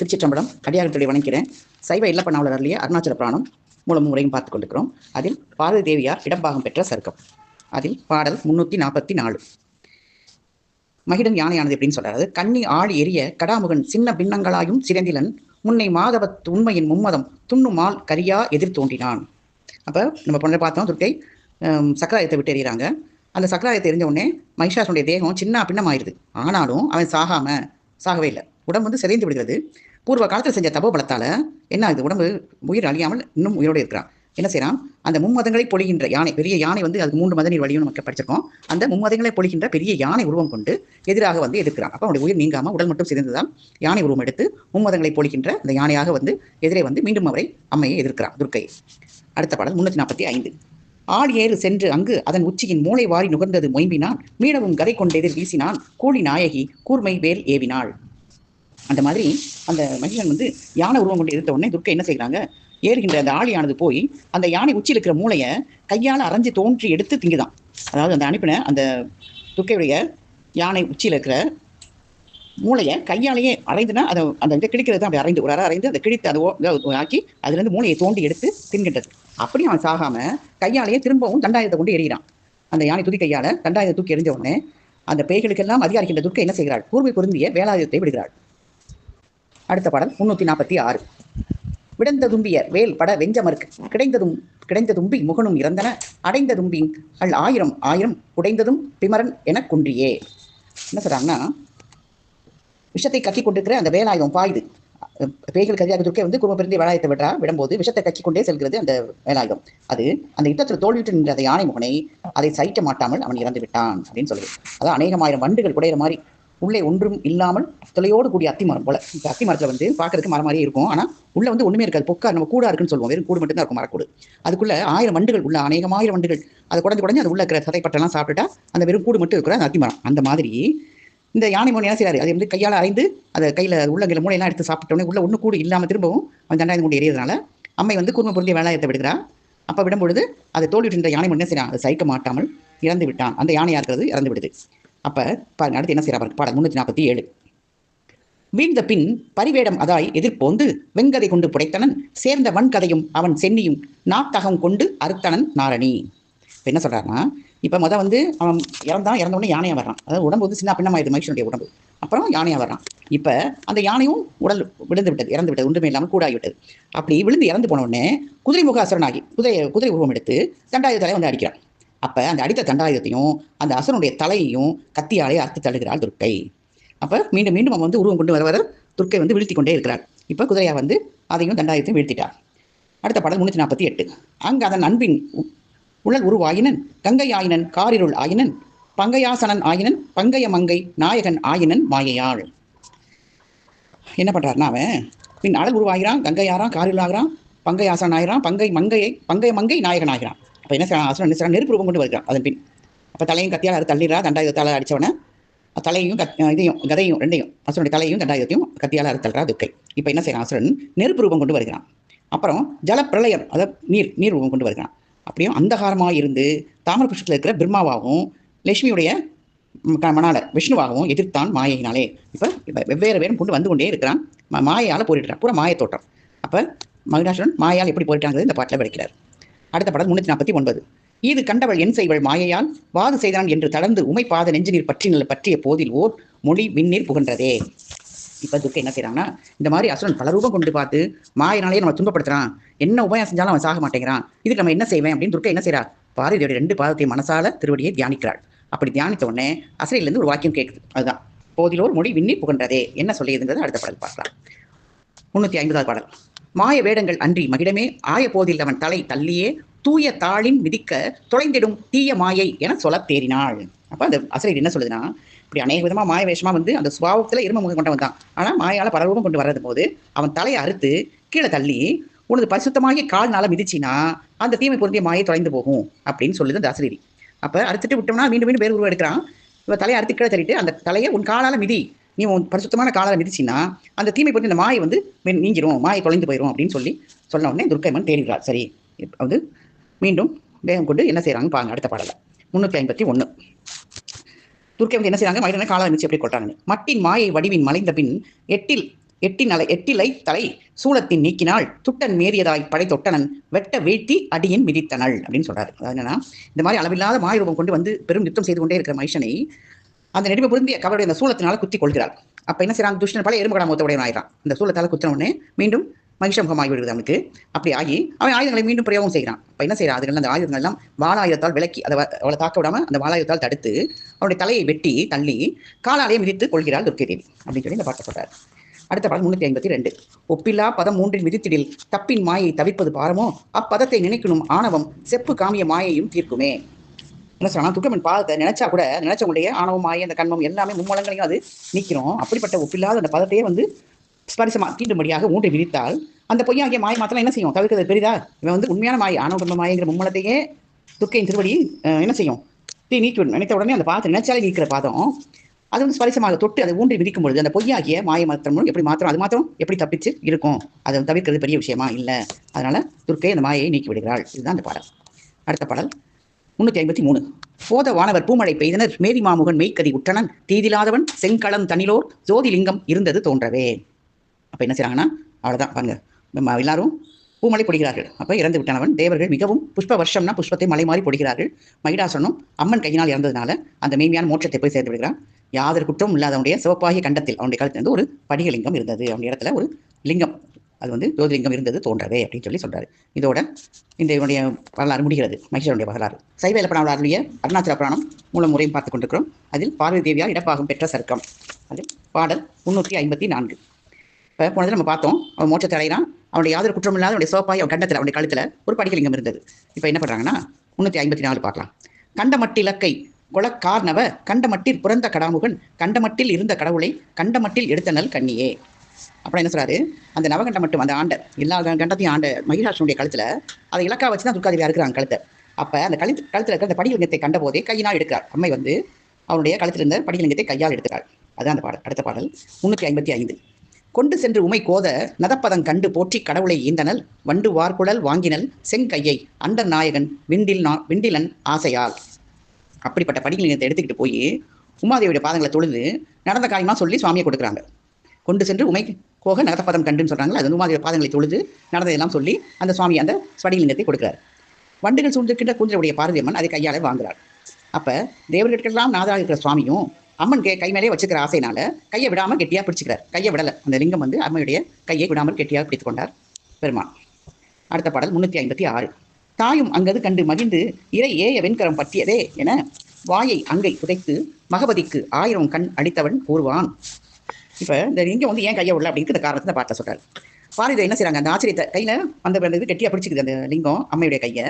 திருச்சிற்றம்பலம் அடியாரத்துடைய வணங்கிறேன். சைவ இல்லப்ப நாவலர்லேயே அருணாச்சல புராணம் மூலம் முறையும் பார்த்து கொண்டிருக்கிறோம். அதில் பார்வதி தேவியார் இடம்பாகம் பெற்ற சருக்கம். அதில் பாடல் 344. மகிடன் யானையானது எப்படின்னு சொல்றாரு. கண்ணி ஆழி எரிய கடாமுகன் சின்ன பின்னங்களாயும் சிறந்திலன் முன்னை மாதவத் உண்மையின் மும்மதம் துண்ணுமால் கரியா எதிர் தோன்றினான். அப்போ நம்ம பொண்ணை பார்த்தோம், துர்க்கை சக்கராயத்தை விட்டு எறிகிறாங்க. அந்த சக்கராயத்தை எரிஞ்ச உடனே மகிஷாசுடைய தேகம் சின்ன பின்னமாயிருது. ஆனாலும் அவன் சாகவே இல்லை. உடம்பு வந்து சிதைந்து விடுகிறது. பூர்வ காலத்தில் செஞ்ச தபோ பலத்தால் என்ன ஆகுது, உடம்பு உயிர் அழியாமல் இன்னும் உயிரோடு இருக்கிறான். என்ன செய்யறான், அந்த மும்மதங்களை பொழிகின்ற யானை, பெரிய யானை வந்து அதுக்கு 3 மத நீர் வழியும் நமக்கு படிச்சிருக்கோம். அந்த மும்மதங்களை பொழிகின்ற பெரிய யானை உருவம் கொண்டு எதிராக வந்து எதிர்க்கிறான். அப்போ அவனுடைய உயிர் நீங்காமல் உடல் மட்டும் சிதைந்ததால் யானை உருவம் எடுத்து மும்மதங்களை பொழிகின்ற அந்த யானையாக வந்து எதிரே வந்து மீண்டும் அவரை அம்மையை எதிர்க்கிறான் துர்க்கை. அடுத்த பாடல் 345. ஆள் ஏறு சென்று அங்கு அதன் உச்சியின் மூளை வாரி நுகர்ந்தது மொயம்பினான் மீளவும் கதை கொண்டெதிர் வீசினான் கூலி நாயகி கூர்மை வேல் ஏவினாள். அந்த மாதிரி அந்த மகிழன் வந்து யானை உருவம் கொண்டு எடுத்த உடனே துர்க்கை என்ன செய்கிறாங்க, ஏறுகின்ற அந்த ஆளியானது போய் அந்த யானை உச்சியில் இருக்கிற மூளையை கையால் அரைஞ்சு தோன்றி எடுத்து திங்குதான். அதாவது அந்த அனுப்பின அந்த துர்க்கையுடைய யானை உச்சியில் இருக்கிற மூளையை கையாலேயே அரைந்துனா அதை அந்த இதை கிழிக்கிறது தான். அப்படி அரைந்து ஒரு அரைந்து அதை கிழித்து அதை ஆக்கி அதுலேருந்து மூளையை தோண்டி எடுத்து தின்கின்றது. அப்படி அவன் சாகாமல் கையாலேயே திரும்பவும் தண்டாயத்தை கொண்டு எறிகிறான். அந்த யானை துதி கையால் தண்டாயத்தை தூக்கி எறிஞ்ச உடனே அந்த பேய்களுக்கெல்லாம் அதிகாரிக்கின்ற துர்க்கை என்ன செய்கிறாள், கூர்மை பொருந்திய வேலாயுதத்தை விடுகிறாள். அடுத்த பாடல் 346. விடந்த தும்பியர் வேல் பட வெஞ்சமருக்கு கிடைந்த தும்பி முகனும் இறந்தன அடைந்த தும்பி அள் ஆயிரம் உடைந்ததும் பிமரன் என குன்றியே. என்ன சொல்றாங்கன்னா, விஷத்தை கக்கி கொண்டிருக்கிற அந்த வேலாயுதம் பாயுது. பேய்கள் கதியாக துர்க்கை வந்து குடும்ப பிறந்த வேலாயத்தை விடும்போது விஷத்தை கக்கி கொண்டே செல்கிறது அந்த வேலாயுதம். அது அந்த யுத்தத்தில் தோல்விட்டு நின்ற அந்த யானை முகனை அதை சகிக்க மாட்டாமல் அவன் இறந்து விட்டான் அப்படின்னு சொல்லுது. அதான் அநேகமாயிரம் வண்டுகள் குடையிற மாதிரி உள்ளே ஒன்றும் இல்லாமல் தொலையோடு கூடிய அத்திமரம் போல. இந்த அத்திமரத்தில் வந்து பார்க்கறதுக்கு மரம் மாதிரியே இருக்கும், ஆனால் உள்ள வந்து ஒன்றுமே இருக்காது. பொக்கா நம்ம கூடா இருக்குன்னு சொல்லுவோம், வெறும் கூடு மட்டும்தான் இருக்கும், மரக்கூடு. அதுக்குள்ள 1000 வண்டுகள் உள்ள, அநேகமாயிரம் வண்டுகள் அதை குடஞ்சு அது உள்ள இருக்கிற சதைப்பட்டெல்லாம் சாப்பிட்டுட்டா அந்த வெறும் கூடு மட்டும் இருக்கிற அந்த அத்திமரம். அந்த மாதிரி இந்த யானை மோன் என்ன செய்யறாரு, அதை வந்து கையால் அரைந்து அதை கையில் உள்ளங்கிற மூளையெல்லாம் எடுத்து சாப்பிட்டோன்னே உள்ள ஒன்று கூடு இல்லாமல் திரும்பவும் அவன் தண்டாயம் கொண்டு எறியறதுனால அம்மை வந்து கூர்மை பொருந்திய வேலாயத்தை விடுகிறா. அப்போ விடும்பொழுது அதை தோல்விட்டு யானை முன்னே செய்யறான், அதை சகிக்க மாட்டாமல் இறந்து விட்டான். அந்த யானையா இருக்கிறது இறந்து விடுது. அப்போ பாருங்க, அடுத்து என்ன செய்யறாரு பாடல் 347. வீழ்ந்த பின் பரிவேடம் அதாய் எதிர்ப்போந்து வெங்கதை கொண்டு புடைத்தனன் சேர்ந்த வன்கதையும் அவன் சென்னியும் நாத்தகம் கொண்டு அறுத்தனன் நாரணி. இப்போ என்ன சொல்றாருன்னா, இப்போ வந்து அவன் இறந்த உடனே யானையா வர்றான். அதாவது உடம்பு வந்து சின்ன பின்னமாயிடுது மனுஷனுடைய உடம்பு. அப்புறம் யானையா வர்றான். இப்போ அந்த யானையும் உடல் இறந்து விட்டது, ஒன்றுமே இல்லாமல் கூடாகிவிட்டது. அப்படி விழுந்து இறந்து போன உடனே குதிரை முக அசுரனாகி குதிரை உருவம் எடுத்து தண்டாயுதத்தை வந்து அடிக்கிறான். அப்போ அந்த அடித்த தண்டாயுதத்தையும் அந்த அசுரனுடைய தலையையும் கத்தியாலே அறுத்து தள்ளுகிறாள் துர்க்கை. அப்போ மீண்டும் அவன் வந்து உருவம் கொண்டு வர துர்க்கை வந்து வீழ்த்தி கொண்டே இருக்கிறார். இப்போ குதிரையா வந்து அதையும் தண்டாயுதத்தையும் வீழ்த்திட்டார். அடுத்த பாடல் 348. அங்கு அதன் அன்பின் உழல் உருவாயினன் கங்கை ஆயினன் காரிருள் ஆயினன் பங்கையாசனன் ஆயினன் பங்கைய மங்கை நாயகன் ஆயினன் மாயையாள். என்ன பண்றாருன்னா, அவன் பின் அழல் உருவாகிறான், கங்கையாரான், காரிருள் ஆகிறான், பங்கையாசனன் ஆகிறான், பங்கைய மங்கை நாயகன் ஆகிறான். அப்போ என்ன அசுரன் என்ன செய்யறான், நெருப்பு ரூபம் கொண்டு வருகிறான். அதன் பின் அப்போ தலையும் கத்தியால் அது தள்ளிடுறா. தண்டாயுதத்தால் அடித்தவனை தலையும் இதையும் கதையும் ரெண்டையும் அசுரனுடைய தலையும் தண்டாயுதத்தையும் கத்தியால் அறுத்தல்றா துர்க்கை. இப்போ என்ன செய்யறான், அசுரன் நெருப்பு ரூபம் கொண்டு வருகிறான். அப்புறம் ஜல பிரளயம், அதாவது நீர் ரூபம் கொண்டு வருகிறான். அப்படியும் அந்தகாரமாக இருந்து தாமர புஷ்பத்தில் இருக்கிற பிரம்மாவாகவும் லட்சுமியுடைய மணால விஷ்ணுவாகவும் எதிர்த்தான் மாயினாலே. இப்போ வெவ்வேறு கொண்டு வந்து கொண்டே இருக்கிறான். மாயால் போரிடுறான், பூரா மாய தோற்றம். அப்போ மகிஷாசுரன் மாயால் எப்படி போரிட்டாங்கிறது இந்த பாட்டில் விளக்கிறார். அடுத்த பாடல் 349. இது கண்டவள் என் செய்வள் மாயையால் வாது செய்தான் என்று தளர்ந்து உமை பாத நெஞ்சு நீர் பற்றிய போதில் ஓர் மொழி விண்ணீர் புகன்றதே. இப்போ துர்க்கை என்ன செய்யறாங்கன்னா, இந்த மாதிரி அசுரன் பல ரூபம் கொண்டு பார்த்து மாயினாலேயே நம்ம துன்பப்படுத்துறான், என்ன உபயம் செஞ்சாலும் அவன் சாக மாட்டேங்கிறான், இதுக்கு நம்ம என்ன செய்வேன் அப்படின்னு துர்க்கை என்ன செய்யறா, பார்வதியோட 2 பாதத்தை மனசால திருவடியை தியானிக்கிறாள். அப்படி தியானித்த உடனே அசுரையிலிருந்து ஒரு வாக்கியம் கேட்குது. அதுதான் போதிலோர் மொழி விண்ணீர் புகன்றதே. என்ன சொல்லியதுங்கிறது அடுத்த பாடல் பார்க்கலாம். 350 பாடல். மாய வேடங்கள் அன்றி மகிடமே ஆய போதில் அவன் தலை தள்ளியே தூய தாளின் மிதிக்க தொலைந்திடும் தீய மாயை என சொல்ல தேறினாள். அப்போ அந்த அசுரர் என்ன சொல்லுதுன்னா, இப்படி அநேக விதமாக மாய வேஷமாக வந்து அந்த சுபாவத்தில் எரும முகம் கொண்டவன் தான். ஆனால் மாயால் பலரூபம் கொண்டு வர்றது போது அவன் தலையை அறுத்து கீழே தள்ளி உனது பரிசுத்தமாகி கால்னால மிதிச்சினா அந்த தீமை பொருந்திய மாயை தொலைந்து போகும் அப்படின்னு சொல்லுது அந்த அசுரரி. அப்போ அறுத்துட்டு விட்டோம்னா மீண்டும் வேறு உருவம் எடுக்கிறான். இவன் தலையை அறுத்து கீழே தள்ளிட்டு அந்த தலையை உன் காலால் மிதி, நீ உன் பரிசுத்தமான காலால் மிதிச்சின்னா அந்த தீமை பொறுத்து இந்த மாயை வந்து நீங்கிரும், மாயை தொலைந்து போயிடும் அப்படின்னு சொன்ன உடனே துர்க்கைமன் தேடுகிறாள். சரி, வந்து மீண்டும் வேகம் கொண்டு என்ன செய்யறாங்க பாருங்க அடுத்த பாடல 351. துர்க்கை வந்து என்ன செய்யறாங்க, மயிரனை காலால் மிதிச்சு எப்படி கொட்டாங்க. மட்டின் மாயை வடிவின் மலைந்த பின் எட்டில் எட்டிலை தலை சூலத்தின் நீக்கினாள் துட்டன் மேறியதாய் படை தொட்டனன் வெட்ட வீழ்த்தி அடியின் மிதித்தனள் அப்படின்னு சொல்றாரு. அதாவது என்னன்னா, இந்த மாதிரி அளவில்லாத மாயுருவம் கொண்டு வந்து பெரும் யுத்தம் செய்து கொண்டே இருக்கிற மனுஷனை அந்த நெடுமை பொருந்திய கவருடைய அந்த சூலத்தினால குத்தி கொள்கிறாள். அப்ப என்ன செய்யறாங்க, துஷ்டன் பல எறும்புகடா முகத்தோடைய ஆயிரான். இந்த சூலத்தால குத்தின உடனே மீண்டும் மகிஷமுகமாகி விடுது அவனுக்கு. அப்படி ஆகி அவன் ஆயுதங்களை மீண்டும் பிரயோகம் செய்கிறான். அப்ப என்ன செய்யறான், அதுகள் அந்த ஆயுதங்கள் எல்லாம் வாளாயுதத்தால் விலக்கி அவளை தாக்க விடாம அந்த வாளாயுதத்தால் தடுத்து அவனுடைய தலையை வெட்டி தள்ளி காலாலேயே மிதித்து கொள்கிறாள் துர்க்கை தேவி அப்படின்னு சொல்லி இந்த பாட்டை சொல்றாரு. அடுத்த பாடல் 352. ஒப்பில்லா பதம் மூன்றில் மிதித்திடில் தப்பின் மாயை தவிர்ப்பது பாரமோ அப்பதத்தை நினைக்கணும் ஆணவம் செப்பு காமிய மாயையும் தீர்க்குமே. என்ன சொல்லலாம், துர்க்கமன் பாதத்தை நினைச்சா கூட நினைச்சவங்களுடைய ஆணவம் மாயை அந்த கண்மம் எல்லாமே மும்மூலங்களையும் அது நீக்கிறோம். அப்படிப்பட்ட ஒப்பில்லாத அந்த பதத்தையே வந்து ஸ்பரிசமா தீண்டும்படியாக ஊன்றி விதித்தால் அந்த பொய்யாகிய மாயை மாத்திரம் என்ன செய்யும், தவிர்க்கிறது பெரிதா? இவன் வந்து உண்மையான மாயை ஆணவ மாயங்கிற மும்மலத்தையே துர்க்கையின் திருவடி என்ன செய்யும், நீக்கிவிடும். நினைத்த உடனே அந்த பாதத்தை நினைச்சாலே நீக்கிற பாதம் அது வந்து ஸ்பரிசமாக தொட்டு அதை ஊன்றி விதிக்கும் பொழுது அந்த பொய்யாகிய மாய மாத்திரம் எப்படி மாத்திரம் அது மாத்திரம் எப்படி தப்பிச்சு இருக்கும், அதை தவிர்க்கிறது பெரிய விஷயமா இல்லை. அதனால துர்க்கை அந்த மாயை நீக்கி விடுகிறாள். இதுதான் அந்த பாடல். அடுத்த பாடல் 353. போத வானவர் பூமழை பெய்தனர் மேரி மாமுகன் மெய்க்கதி உற்றனன் தீதிலாதவன் செங்களம் தனிலோர் ஜோதிலிங்கம் இருந்தது தோன்றவே. அப்ப என்ன செய்யறாங்கன்னா, அவ்வளவுதான் பாருங்க, எல்லாரும் பூமலை பொடிகிறார்கள். அப்ப இறந்து விட்டனவன் தேவர்கள் மிகவும் புஷ்ப வருஷம்னா புஷ்பத்தை மலை மாறி பொடிகிறார்கள். மகிடாசனும் அம்மன் கையினால் இறந்ததுனால அந்த மேன்மையான மோட்சத்தை போய் சேர்ந்து விடுகிறான். யாதொரு குற்றம் இல்லாதவனுடைய சிவப்பாகிய கண்டத்தில் அவனுடைய காலத்திலிருந்து ஒரு படிகலிங்கம் இருந்தது, அவனுடைய இடத்துல ஒரு லிங்கம், அது வந்து ஜோதிலிங்கம் இருந்தது தோன்றவே அப்படின்னு சொல்லி சொல்றாரு. இதோட இந்த இவனுடைய வரலாறு முடிகிறது, மகிஷனுடைய வரலாறு. சைவ இலப்பனாருடைய அருணாச்சல புராணம் மூலம் முறையும் பார்த்துக் கொண்டிருக்கிறோம். அதில் பார்வதி தேவியார் இடப்பாகம் பெற்ற சர்க்கம். அதில் பாடல் 354. இப்போ போனது நம்ம பார்த்தோம், அவன் மோட்சத்தை அடைகிறான். அவனுடைய யாதொரு குற்றம் இல்லாத அவனுடைய சிவப்பாகி அவன் கண்டத்தில் அவனுடைய கழுத்தில் ஒரு படிகலிங்கம் இருந்தது. இப்போ என்ன பண்ணுறாங்கன்னா 354 பார்க்கலாம். கண்டமட்டிலக்கை கொளக்கார்னவ கண்டமட்டில் புறந்த கடாமுகன் கண்டமட்டில் இருந்த கடவுளை கண்டமட்டில் எடுத்தனல் கண்ணியே. அப்புறம் என்ன சொல்றாரு, அந்த நவகண்ட மட்டும் அந்த ஆண்ட எல்லா கண்டத்தையும் ஆண்ட மகிஷாசனுடைய கழுத்துல அதை இலக்கா வச்சு தான் துர்க்காதேவியா இருக்கிறாங்க கழுத்தை. அப்ப அந்த கழுத்துல இருக்கிற அந்த படிகலிங்கத்தை கண்ட போதே கையினால் எடுக்கிறார். அம்மை வந்து அவனுடைய கழுத்தில் இருந்த படிகலிங்கத்தை கையால் எடுக்கிறார். அதான் அந்த பாடல். அடுத்த பாடல் 355. கொண்டு சென்று உமை கோத நதப்பதங் கண்டு போற்றி கடவுளை ஈந்தனல் வண்டு வார்குழல் வாங்கினல் செங்கையை அண்டர் நாயகன் விண்டிலன் ஆசையால். அப்படிப்பட்ட படிகலிங்கத்தை எடுத்துக்கிட்டு போய் உமாதேவியுடைய பாதங்களை தொழுது நடந்த காரியமா சொல்லி சுவாமியை கொடுக்குறாங்க. கொண்டு சென்று உமை கோக நகத்தப்பதம் கண்டுன்னு சொல்றாங்களா, அது உமாதேவி பாதங்களை தொழுது நடந்ததெல்லாம் சொல்லி அந்த சுவாமி அந்த ஸ்படிகலிங்கத்தை கொடுக்கிறார். வண்டுகள் சூழ்ந்திருக்கின்ற கூஞ்சலுடைய பார்வதியம்மன் அதை கையாலே வாங்குறார். அப்ப தேவர்களுக்கெல்லாம் நாதராக இருக்கிற சுவாமியும் அம்மன் கை மேலே வச்சுக்கிற ஆசையினால கையை விடாமல் கெட்டியாக பிடிச்சிக்கிறார். கையை விடலை, அந்த லிங்கம் வந்து அம்மையுடைய கையை விடாமல் கெட்டியாக பிடித்து கொண்டார் பெருமான். அடுத்த பாடல் 356. தாயும் அங்கது கண்டு மகிழ்ந்து இறை ஏய வெண்கரம் பற்றியதே என வாயை அங்கை புதைத்து மகபதிக்கு 1000 கண் அடித்தவன் கூறுவான். இப்போ இந்த லிங்கம் வந்து ஏன் கையை விடல அப்படிங்கிற இந்த காரணத்தை பாட்ட சொல்றாரு. பாரதி என்ன செய்யறாங்க, அந்த ஆச்சரியத்தை கையில அந்த இது கெட்டியாக பிடிச்சிக்குது அந்த லிங்கம் அம்மையுடைய கையை.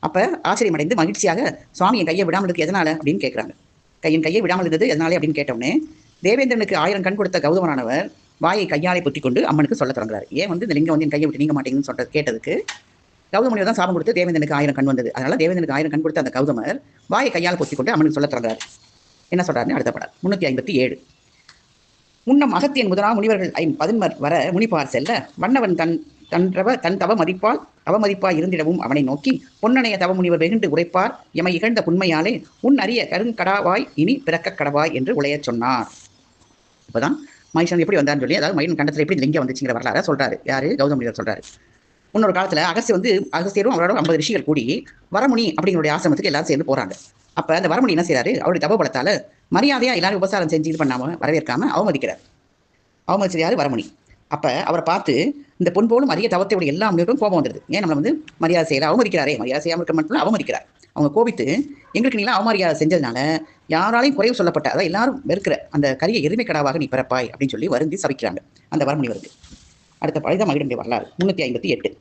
அப்ப ஆச்சரியம் அடைந்து மகிழ்ச்சியாக சுவாமி என் கையை விடாமல் இருக்கு எதனால அப்படின்னு கேட்குறாங்க. கையை விடாமல் இருந்தது எதனாலே அப்படின்னு கேட்டவுடனே தேவேந்திரனுக்கு 1000 கண் கொடுத்த கௌதமனானவர் வாயை கையாலை பொத்தி கொண்டு அம்மனுக்கு சொல்ல தொடங்குறாரு. ஏன் வந்து இந்த லிங்கம் வந்து என் கையை விட்டு நீங்க மாட்டேங்கன்னு சொல்றது கேட்டதுக்கு கௌதமனியர் தான் சாபம் கொடுத்து தேவேந்திரனுக்கு 1000 கண் வந்தது. அதனால தேவேந்திரனுக்கு 1000 கண் கொடுத்த அந்த கௌதமர் வாயை கையால் பொத்தி கொண்டு அம்மனுக்கு சொல்ல தொடங்குறாரு. என்ன சொல்றாருன்னு அடுத்த பாடல் 357. முன்னம் அகத்தியன் முதலா முனிவர்கள் 11 வர முனிப்பார் செல்ல வண்ணவன் தன் தவ மதிப்பால் அவமதிப்பாய் இருந்திடவும் அவனை நோக்கி பொன்னணைய தவ முனிவர் வெகுண்டு உரைப்பார் எமை இகழ்ந்த புண்மையாலே உன் அறிய கருங்கடாவாய் இனி பிறக்க கடவாய் என்று உளையச் சொன்னார். இப்பதான் மகிஷன் எப்படி வந்தான்னு சொல்லி, அதாவது மகிழன் கண்டத்தில் எப்படி லிங்கம் வந்துச்சுங்கிற வரலாறு சொல்றாரு. யாரு, கௌதம முனிவர் சொல்றாரு. முன்னொரு காலத்துல அகஸ்தியரும் அவரோட 50 ரிஷிகள் கூடி வரமுனி அப்படிங்களுடைய ஆசிரமத்துக்கு எல்லாரும் சேர்ந்து போறாங்க. அப்ப அந்த வரமுனி என்ன செய்யறாரு, அவருடைய தவ பலத்தால மரியாதையா எல்லாரும் உபசாரம் செஞ்சு இது பண்ணாம வரவேற்காம அவமதிச்சது யாரு, வரமுனி. அப்ப அவரை பார்த்து இந்த பொன் போலும் அரிய தவத்தையுடைய எல்லா முனிவருக்கும் கோபம் வந்துடுது. ஏன் நம்மளை வந்து மரியாதை செய்யல, அவமதிக்கிறாரே, மரியாதை செய்யாமல் இருக்க மட்டும் அவமதிக்கிறார். அவங்க கோபித்து எங்களுக்கு நீலாம் அவமரியாதை செஞ்சதுனால யாராலையும் குறைவு சொல்லப்பட்ட, அதாவது எல்லாரும் வெறுக்கிற அந்த கரிய எருமை கடாவாக நீ பிறப்பாய் அப்படின்னு சொல்லி வருந்தி சபிக்கிறாங்க அந்த வரமுனிவருக்கு. அடுத்த பழைய மகிழனுடைய வரலாறு 358.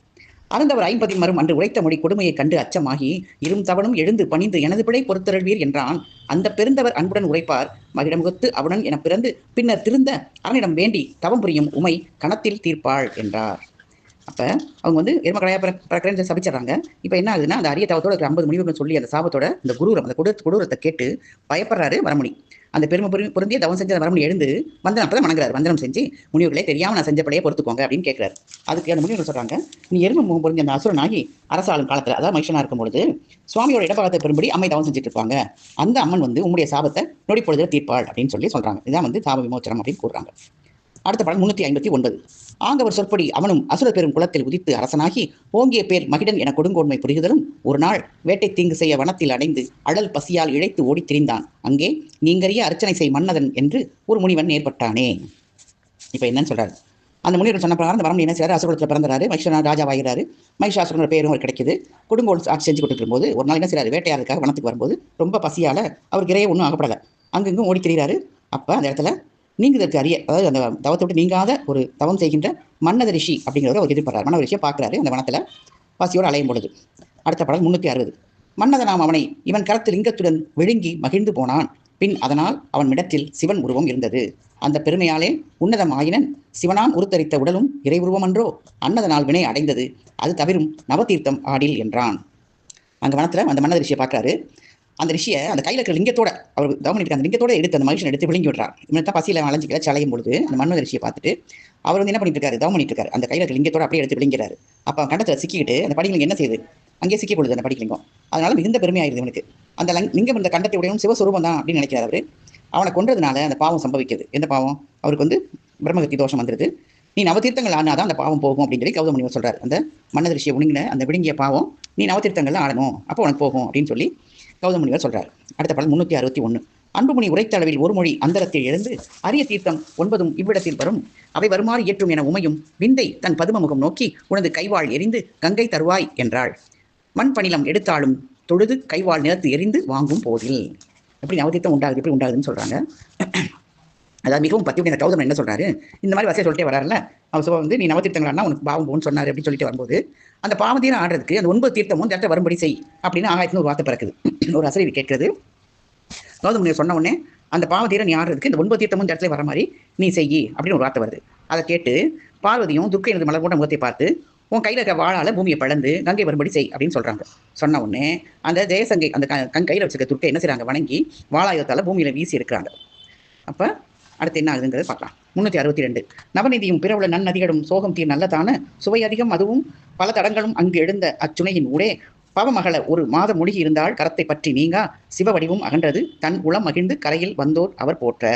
அருந்தவர் 50 மரும் அன்று உரைத்த மொழி கொடுமையை கண்டு அச்சமாகி இரும் தவனும் எழுந்து பணிந்து எனது பிழை பொறுத்தருள்வீர் என்றான். அந்த பெருந்தவர் அன்புடன் உரைப்பார் மகிடமுகத்து அவனுடன் என பிறந்து பின்னர் திருந்த அரணிடம் வேண்டி தவம் புரியும் உமை கணத்தில் தீர்ப்பாள் என்றார். அப்ப அவங்க வந்து எருமக்கடையா பிறக்கிறேன்னு சபிச்சிடறாங்க. இப்ப என்ன ஆகுதுன்னா, அந்த அரிய தவத்தோட 50 முனிவர்கள் சொல்லி அந்த சாபத்தோட இந்த குரூரம் அந்த கொடூரத்தை கேட்டு பயப்படுறாரு வரமுனி. அந்த பெருமை பொருந்திய தவம் செஞ்ச வரமுனி எழுந்து வந்தனம் அப்பதான் வணங்குறாரு. வந்தனம் செஞ்சு முனிவர்களே தெரியாம நான் செஞ்ச பிழையை பொறுத்துக்கோங்க அப்படின்னு கேட்கிறாரு. அதுக்கு அந்த முனிவர்கள் சொல்றாங்க, நீ எருமை பொருந்திய அந்த அசுரனாகி அரசாளும் காலத்துல, அதாவது மகிஷனா இருக்கும் பொழுது சுவாமியோட இடபாகத்தை பெரும்படி அம்மை தவம் செஞ்சுட்டு இருப்பாங்க. அந்த அம்மன் வந்து உங்களுடைய சாபத்தை நொடி பொழுதுல தீர்ப்பாள் அப்படின்னு சொல்லி சொல்றாங்க. இதான் வந்து சாப விமோச்சனம் அப்படின்னு கூறுறாங்க. அடுத்த பாடல் 359. ஆங்கவர் சொற்படி அவனும் அசுரர் பெரும் குலத்தில் உதித்து அரசனாகி ஓங்கிய பேர் மகிடன் என கொடுங்கோன்மை புரிகுதலும் ஒரு நாள் வேட்டை தீங்கு செய்ய வனத்தில் அடைந்து அழல் பசியால் இழைத்து ஓடித் திரிந்தான். அங்கே நீங்கரிய அர்ச்சனை செய் மன்னதன் என்று ஒரு முனிவன் நேர்பட்டானே. இப்போ என்னன்னு சொல்றாரு, அந்த முனிவர் சொன்ன பிரகாரம் அந்த வரம் என்ன செய்யறாரு, அசுரகுலத்தில் பிறந்தாரு, மகிஷனார் ராஜாவாகிறாரு, மகிஷாசுரன் பேரும் அவர் கிடைக்குது. கொடுங்கோல் ஆட்சி செஞ்சு கொடுத்துருக்கும் போது ஒரு நாள் என்ன செய்யறாரு, வேட்டையாடுறதுக்காக வனத்துக்கு வரும்போது ரொம்ப பசியால அவருக்கு இறைய ஒன்றும் ஆகப்படலை, அங்கங்கும் ஓடி திரிகிறாரு. அப்போ அந்த இடத்துல நீங்குதற்கு அறிய, அதாவது அந்த தவத்தை விட்டு நீங்காத ஒரு தவம் செய்கின்ற மன்னத ரிஷி அப்படிங்கிறத அவர் எதிர்பார்றாரு. மன்னத ரிஷியை பார்க்குறாரு அந்த வனத்தில் பசியோடு அலையும் பொழுது. அடுத்த பாடல் 360. மன்னதனாம் அவனை இவன் கரத்து லிங்கத்துடன் விழுங்கி மகிழ்ந்து போனான். பின் அதனால் அவன் இடத்தில் சிவன் உருவம் இருந்தது. அந்த பெருமையாலே உன்னதம் ஆயினன் சிவனான் உருத்தரித்த உடலும் இறை உருவமன்றோ, அன்னதனால் வினை அடைந்தது அது தவிரும் நவதீர்த்தம் ஆடில் என்றான். அங்கே வனத்தில் அந்த மன்னத ரிஷியை பார்க்குறாரு. அந்த ரிஷியை அந்த கையில் இருக்கிற லிங்கத்தோட அவர் தவம் பண்ணிட்டு அந்த லிங்கத்தோட எடுத்து அந்த மனுஷன் எடுத்து விழுங்கி விடுறார். இவன் தான் பசியில் அலைஞ்சிக்கிற சலையும் பொழுது அந்த மன்னத ரிஷியை பார்த்துட்டு அவர் வந்து என்ன பண்ணிட்டு இருக்காரு, தவம் பண்ணிட்டு இருக்காரு. அந்த கையில் இருக்கிற லிங்கத்தோட அப்படியே எடுத்து விழுங்கிறாரு. அப்போ கண்டத்தில் சிக்கிக்கிட்டு அந்த படிக்கலிங்கம் என்ன செய்யுது, அங்கேயே சிக்கி கொள்ளுது அந்த படிக்கலிங்கம். அதனால மிகுந்த பெருமையாயிருது இவனுக்கு. அந்த லிங்கம் இந்த கண்டத்தை உடையவும் சிவஸ்வரூபம் தான் அப்படின்னு நினைக்கிறார் அவர். அவனை கொன்றதுனால அந்த பாவம் சம்பவிக்குது. எந்த பாவம், அவருக்கு வந்து பிரம்மகத்தி தோஷம் வந்துடுது. நீ நவதீர்த்தங்கள் ஆனாதான் அந்த பாவம் போகும் அப்படின்னு சொல்லி கௌதம முனிவர் சொல்றாரு. அந்த மன்னத ரிஷியை உணங்கின அந்த விழுங்கிய பாவம் நீ நவதீர்த்தங்கள்ல ஆடணும், அப்போ உனக்கு போகும் அப்படின்னு சொல்லி கௌதம முனிவர் சொல்றாரு. அடுத்த பாடல் 361. அன்புமணி உரைத்த அளவில் ஒரு மொழி அந்தரத்தில் எழுந்து அரிய தீர்த்தம் 9 இவ்விடத்தில் வரும், அவை வருமாறு ஏற்றும் என உமையும் விந்தை தன் பதுமமுகம் நோக்கி உனது கைவாள் எரிந்து கங்கை தருவாய் என்றாள். மண் பணிலம் எடுத்தாலும் தொழுது கைவாள் நிலத்து எரிந்து வாங்கும் போதில். எப்படி நவதீர்த்தம் உண்டாகுது, எப்படி உண்டாகுதுன்னு சொல்றாங்க. அதாவது மிகவும் பத்தி இந்த கௌதமன் என்ன சொல்றாரு, இந்த மாதிரி வசதியை சொல்லிட்டே வராருல்ல, அவர் வந்து நீ நவதீர்த்தங்களானா உனக்கு பாவம் போன்னு சொன்னாரு அப்படின்னு சொல்லிட்டு வரும்போது அந்த பாவதீரம் ஆடுறதுக்கு அந்த 9 தீர்த்தமும் இந்த இடத்துல வரும்படி செய் அப்படின்னு ஆகாயத்துல ஒரு வார்த்தை பிறக்குது. ஒரு அசரீரி கேட்கிறது. கௌதம முனிவர் சொன்ன உடனே அந்த பாவதீரம் நீ ஆடுறதுக்கு இந்த 9 தீர்த்தமும் இந்த இடத்துல வர மாதிரி நீ செய்யி அப்படின்னு ஒரு வார்த்தை வருது. அதை கேட்டு பார்வதியும் துர்க்கை எனது மலர் போன்ற முகத்தை பார்த்து உன் கையில் இருக்க வாழால பூமியை பழந்து கங்கை வரும்படி செய் அப்படின்னு சொல்றாங்க. சொன்ன உடனே அந்த ஜெயசங்கை அந்த கையில் வச்சிருக்க துர்க்கை என்ன செய்றாங்க, வணங்கி வாழாயுதத்தால பூமியில வீசி இருக்கிறாங்க. அப்ப அடுத்து என்ன ஆகுதுங்கிறத பார்க்கலாம். 362. நவநிதியும் பிறவுள்ள நன்னதிகளும் சோகம் தீர் நல்லதான சுவை அதிகம் அதுவும் பல தடங்களும் அங்கு எழுந்த அச்சுனையின் ஊடே பவமகள ஒரு மாதம் முழுகி இருந்தால் கரத்தை பற்றி நீங்கா சிவ வடிவும் அகன்றது தன் உளம் மகிழ்ந்து கரையில் வந்தோர் அவர் போற்ற.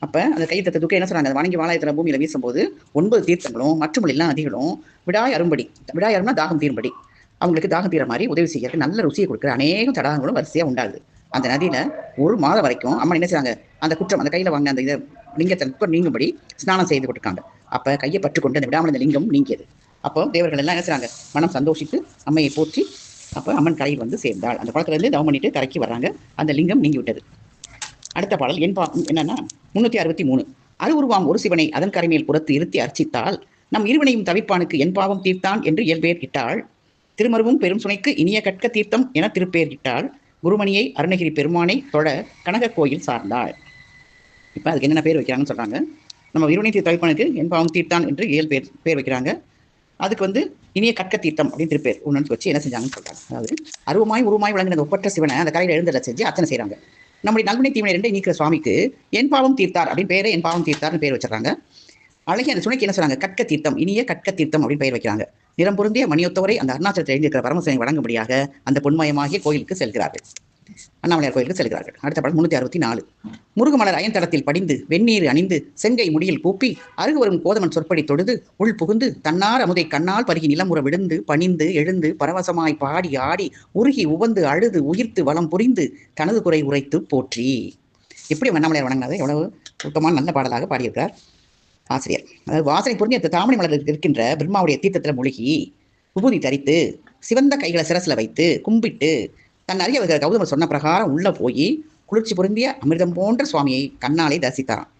அப்ப அந்த கைத்தத்தை துக்க என்ன சொல்றாங்க, வணங்கி வாழாயத்துல பூமியில வீசும்போது 9 தீர்த்தங்களும் மற்றும் எல்லா நதிகளும் விடாய் அரும்படி, விடாய் அரும்னா தாகம் தீரும்படி, அவங்களுக்கு தாகம் தீர மாதிரி உதவி செய்யறதுக்கு நல்ல ருசியை கொடுக்குற அநேகம் தடாகங்களும் வரிசையா உண்டாகுது. அந்த நதியில ஒரு மாதம் வரைக்கும் அம்மா என்ன செய்றாங்க, அந்த குற்றம் அந்த கையில வாங்கின அந்த இதை லிங்கத்தை நீங்கும்படி ஸ்நானம் செய்து கொடுத்துருக்காங்க. அப்ப கையை பற்றுக்கொண்டு அந்த விடாமல் அந்த லிங்கம் நீங்கியது. அப்போ தேவர்கள் எல்லாம் என்ன செய்றாங்க, மனம் சந்தோஷித்து அம்மையை போற்றி அப்போ அம்மன் கரையில் வந்து சேர்ந்தாள். அந்த குளத்துல இருந்து தவம் பண்ணிட்டு கரைக்கு வர்றாங்க, அந்த லிங்கம் நீங்கி விட்டது. அடுத்த பாடல் என்னன்னா 363. அருவுருவாம் ஒரு சிவனை அதன் கரைமேல் புறத்து இருத்தி அர்ச்சித்தால் நம் இருவனையும் தவிப்பானுக்கு என் பாவம் தீர்த்தான் என்று இயல்பேர் இட்டாள். திருமருவும் பெரும் சுனைக்கு இனிய கட்க தீர்த்தம் என திருப்பேர் இட்டாள். குருமணியை அருணகிரி பெருமானை தொழ கனக கோயில் சார்ந்தாள். இப்போ அதுக்கு என்னென்ன பேர் வைக்கிறாங்கன்னு சொல்றாங்க. நம்ம இருவனை தவிப்பானுக்கு என் பாவம் தீர்த்தான் என்று பேர் வைக்கிறாங்க. அதுக்கு வந்து இனிய கற்க தீர்த்தம் அப்படின்னு திருப்பேர் உணர்ந்து வச்சு என்ன செஞ்சாங்கன்னு சொல்றாங்க. அதாவது அருவமாய் உருவமாய் விளங்கின ஒப்பற்ற சிவனை அந்த கரையில் எழுந்ததை செஞ்சு அர்ச்சனை செய்யறாங்க. நம்முடைய நல்வினை தீவினை 2 நீக்கிற சுவாமிக்கு என் பாவம் தீர்த்தார் அப்படின்னு பேரை என் பாவம் தீர்த்தார்னு பேர் வச்சிடறாங்க. அழகி அந்த சுனைக்கு என்ன சொல்றாங்க, கற்க தீர்த்தம் இனிய கற்க தீர்த்தம் அப்படின்னு பெயர் வைக்கிறாங்க. நிறம் பொருந்திய மணியொத்தவரை அந்த அருணாச்சலத்தில் எழுந்திருக்கிற பரமசிவனை வழங்கும்படியாக அந்த பொன்மயமாகிய கோயிலுக்கு செல்கிறார்கள், அண்ணாமலையார் கோயிலுக்கு செல்கிறார்கள். அடுத்த பாடல் 364. முருகுமலர் அயன்தடத்தில் படிந்து வெந்நீர் அணிந்து செங்கை முடியில் கூப்பி அருகு வரும் கோதமன் சொற்படி தொழுது உள் புகுந்து தன்னார் அமுதை கண்ணால் பருகி நிலமுற விழுந்து பணிந்து எழுந்து பரவசமாய் பாடி ஆடி உருகி உவந்து அழுது உயிர்த்து வளம் புரிந்து தனது குறை உரைத்து போற்றி. எப்படி அண்ணாமலையார் வணங்கினதை எவ்வளவு சுத்தமான நல்ல பாடலாக பாடியிருக்கிறார் ஆசிரியர். அதாவது வாசனை புரிஞ்ச தாமரை மலர் இருக்கின்ற பிரம்மாவுடைய தீர்த்தத்தில் மூழ்கி விபூதி தரித்து சிவந்த கைகளை சிரசில் வைத்து கும்பிட்டு தன் அறிய கௌதமர் சொன்ன பிரகாரம் உள்ள போய் குளிர்ச்சி பொருந்திய அமிர்தம் போன்ற சுவாமியை கண்ணாலே தரிசித்தாராம்.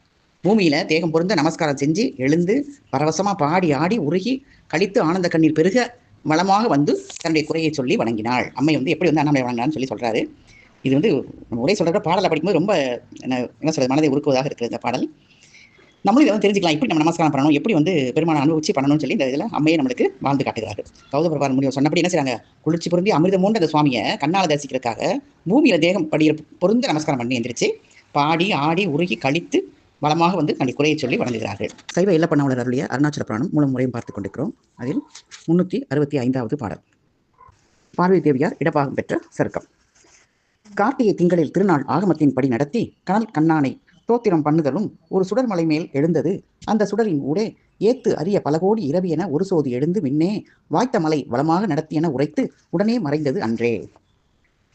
பூமியில தேகம் பொருந்த நமஸ்காரம் செஞ்சு எழுந்து பரவசமா பாடி ஆடி உருகி கழித்து ஆனந்த கண்ணீர் பெருக வளமாக வந்து தன்னுடைய குறையை சொல்லி வணங்கினாள். அம்மை வந்து எப்படி வந்து அண்ணாமலை வணங்கினான்னு சொல்லி சொல்றாரு. இது வந்து நம்ம உரை சொல்ற பாடலை படிக்கும்போது ரொம்ப என்ன சொல்றது, மனதை உருக்குவதாக இருக்குது இந்த பாடல். நம்மளும் இதை வந்து தெரிஞ்சுக்கலாம், எப்படி நம்ம நமஸ்காரம் பண்ணணும், எப்படி வந்து பெருமானை அனுபவிச்சு பண்ணணும்னு சொல்லி இந்த இதில் அம்மையை நம்மளுக்கு வாழ்ந்து காட்டுகிறார்கள். கௌதம முனிவர் சொன்னபடி என்ன செய்றாங்க, குளிர்ச்சி பொருந்தி அமிர்தம் போன்ற அந்த சுவாமியை கண்ணால தரிசிக்கிறதுக்காக பூமியில தேகம் படிய பொருந்த நமஸ்காரம் பண்ணி எந்திரிச்சு பாடி ஆடி உருகி கழித்து வளமாக வந்து தன்னை குறையை சொல்லி வணங்குகிறார்கள். சைவ இல்லப்பண்ணாளர் அருளிய அருணாச்சல புராணம் மூலம் முறையும் பார்த்து கொண்டிருக்கிறோம். அதில் 365வது பாடல். பார்வதி தேவியார் இடப்பாகம் பெற்ற சருக்கம். கார்த்திகை திங்களில் திருநாள் ஆகமத்தின் படி நடத்தி கனல் கண்ணானை தோத்திரம் பண்ணுதலும் ஒரு சுடர் மலை மேல் எழுந்தது. அந்த சுடரின் ஊடே ஏத்து அரிய பல கோடி இரவி என ஒரு சோதி எழுந்து மின்னே வாய்த்த மலை வளமாக நடத்தி என உரைத்து உடனே மறைந்தது அன்றே.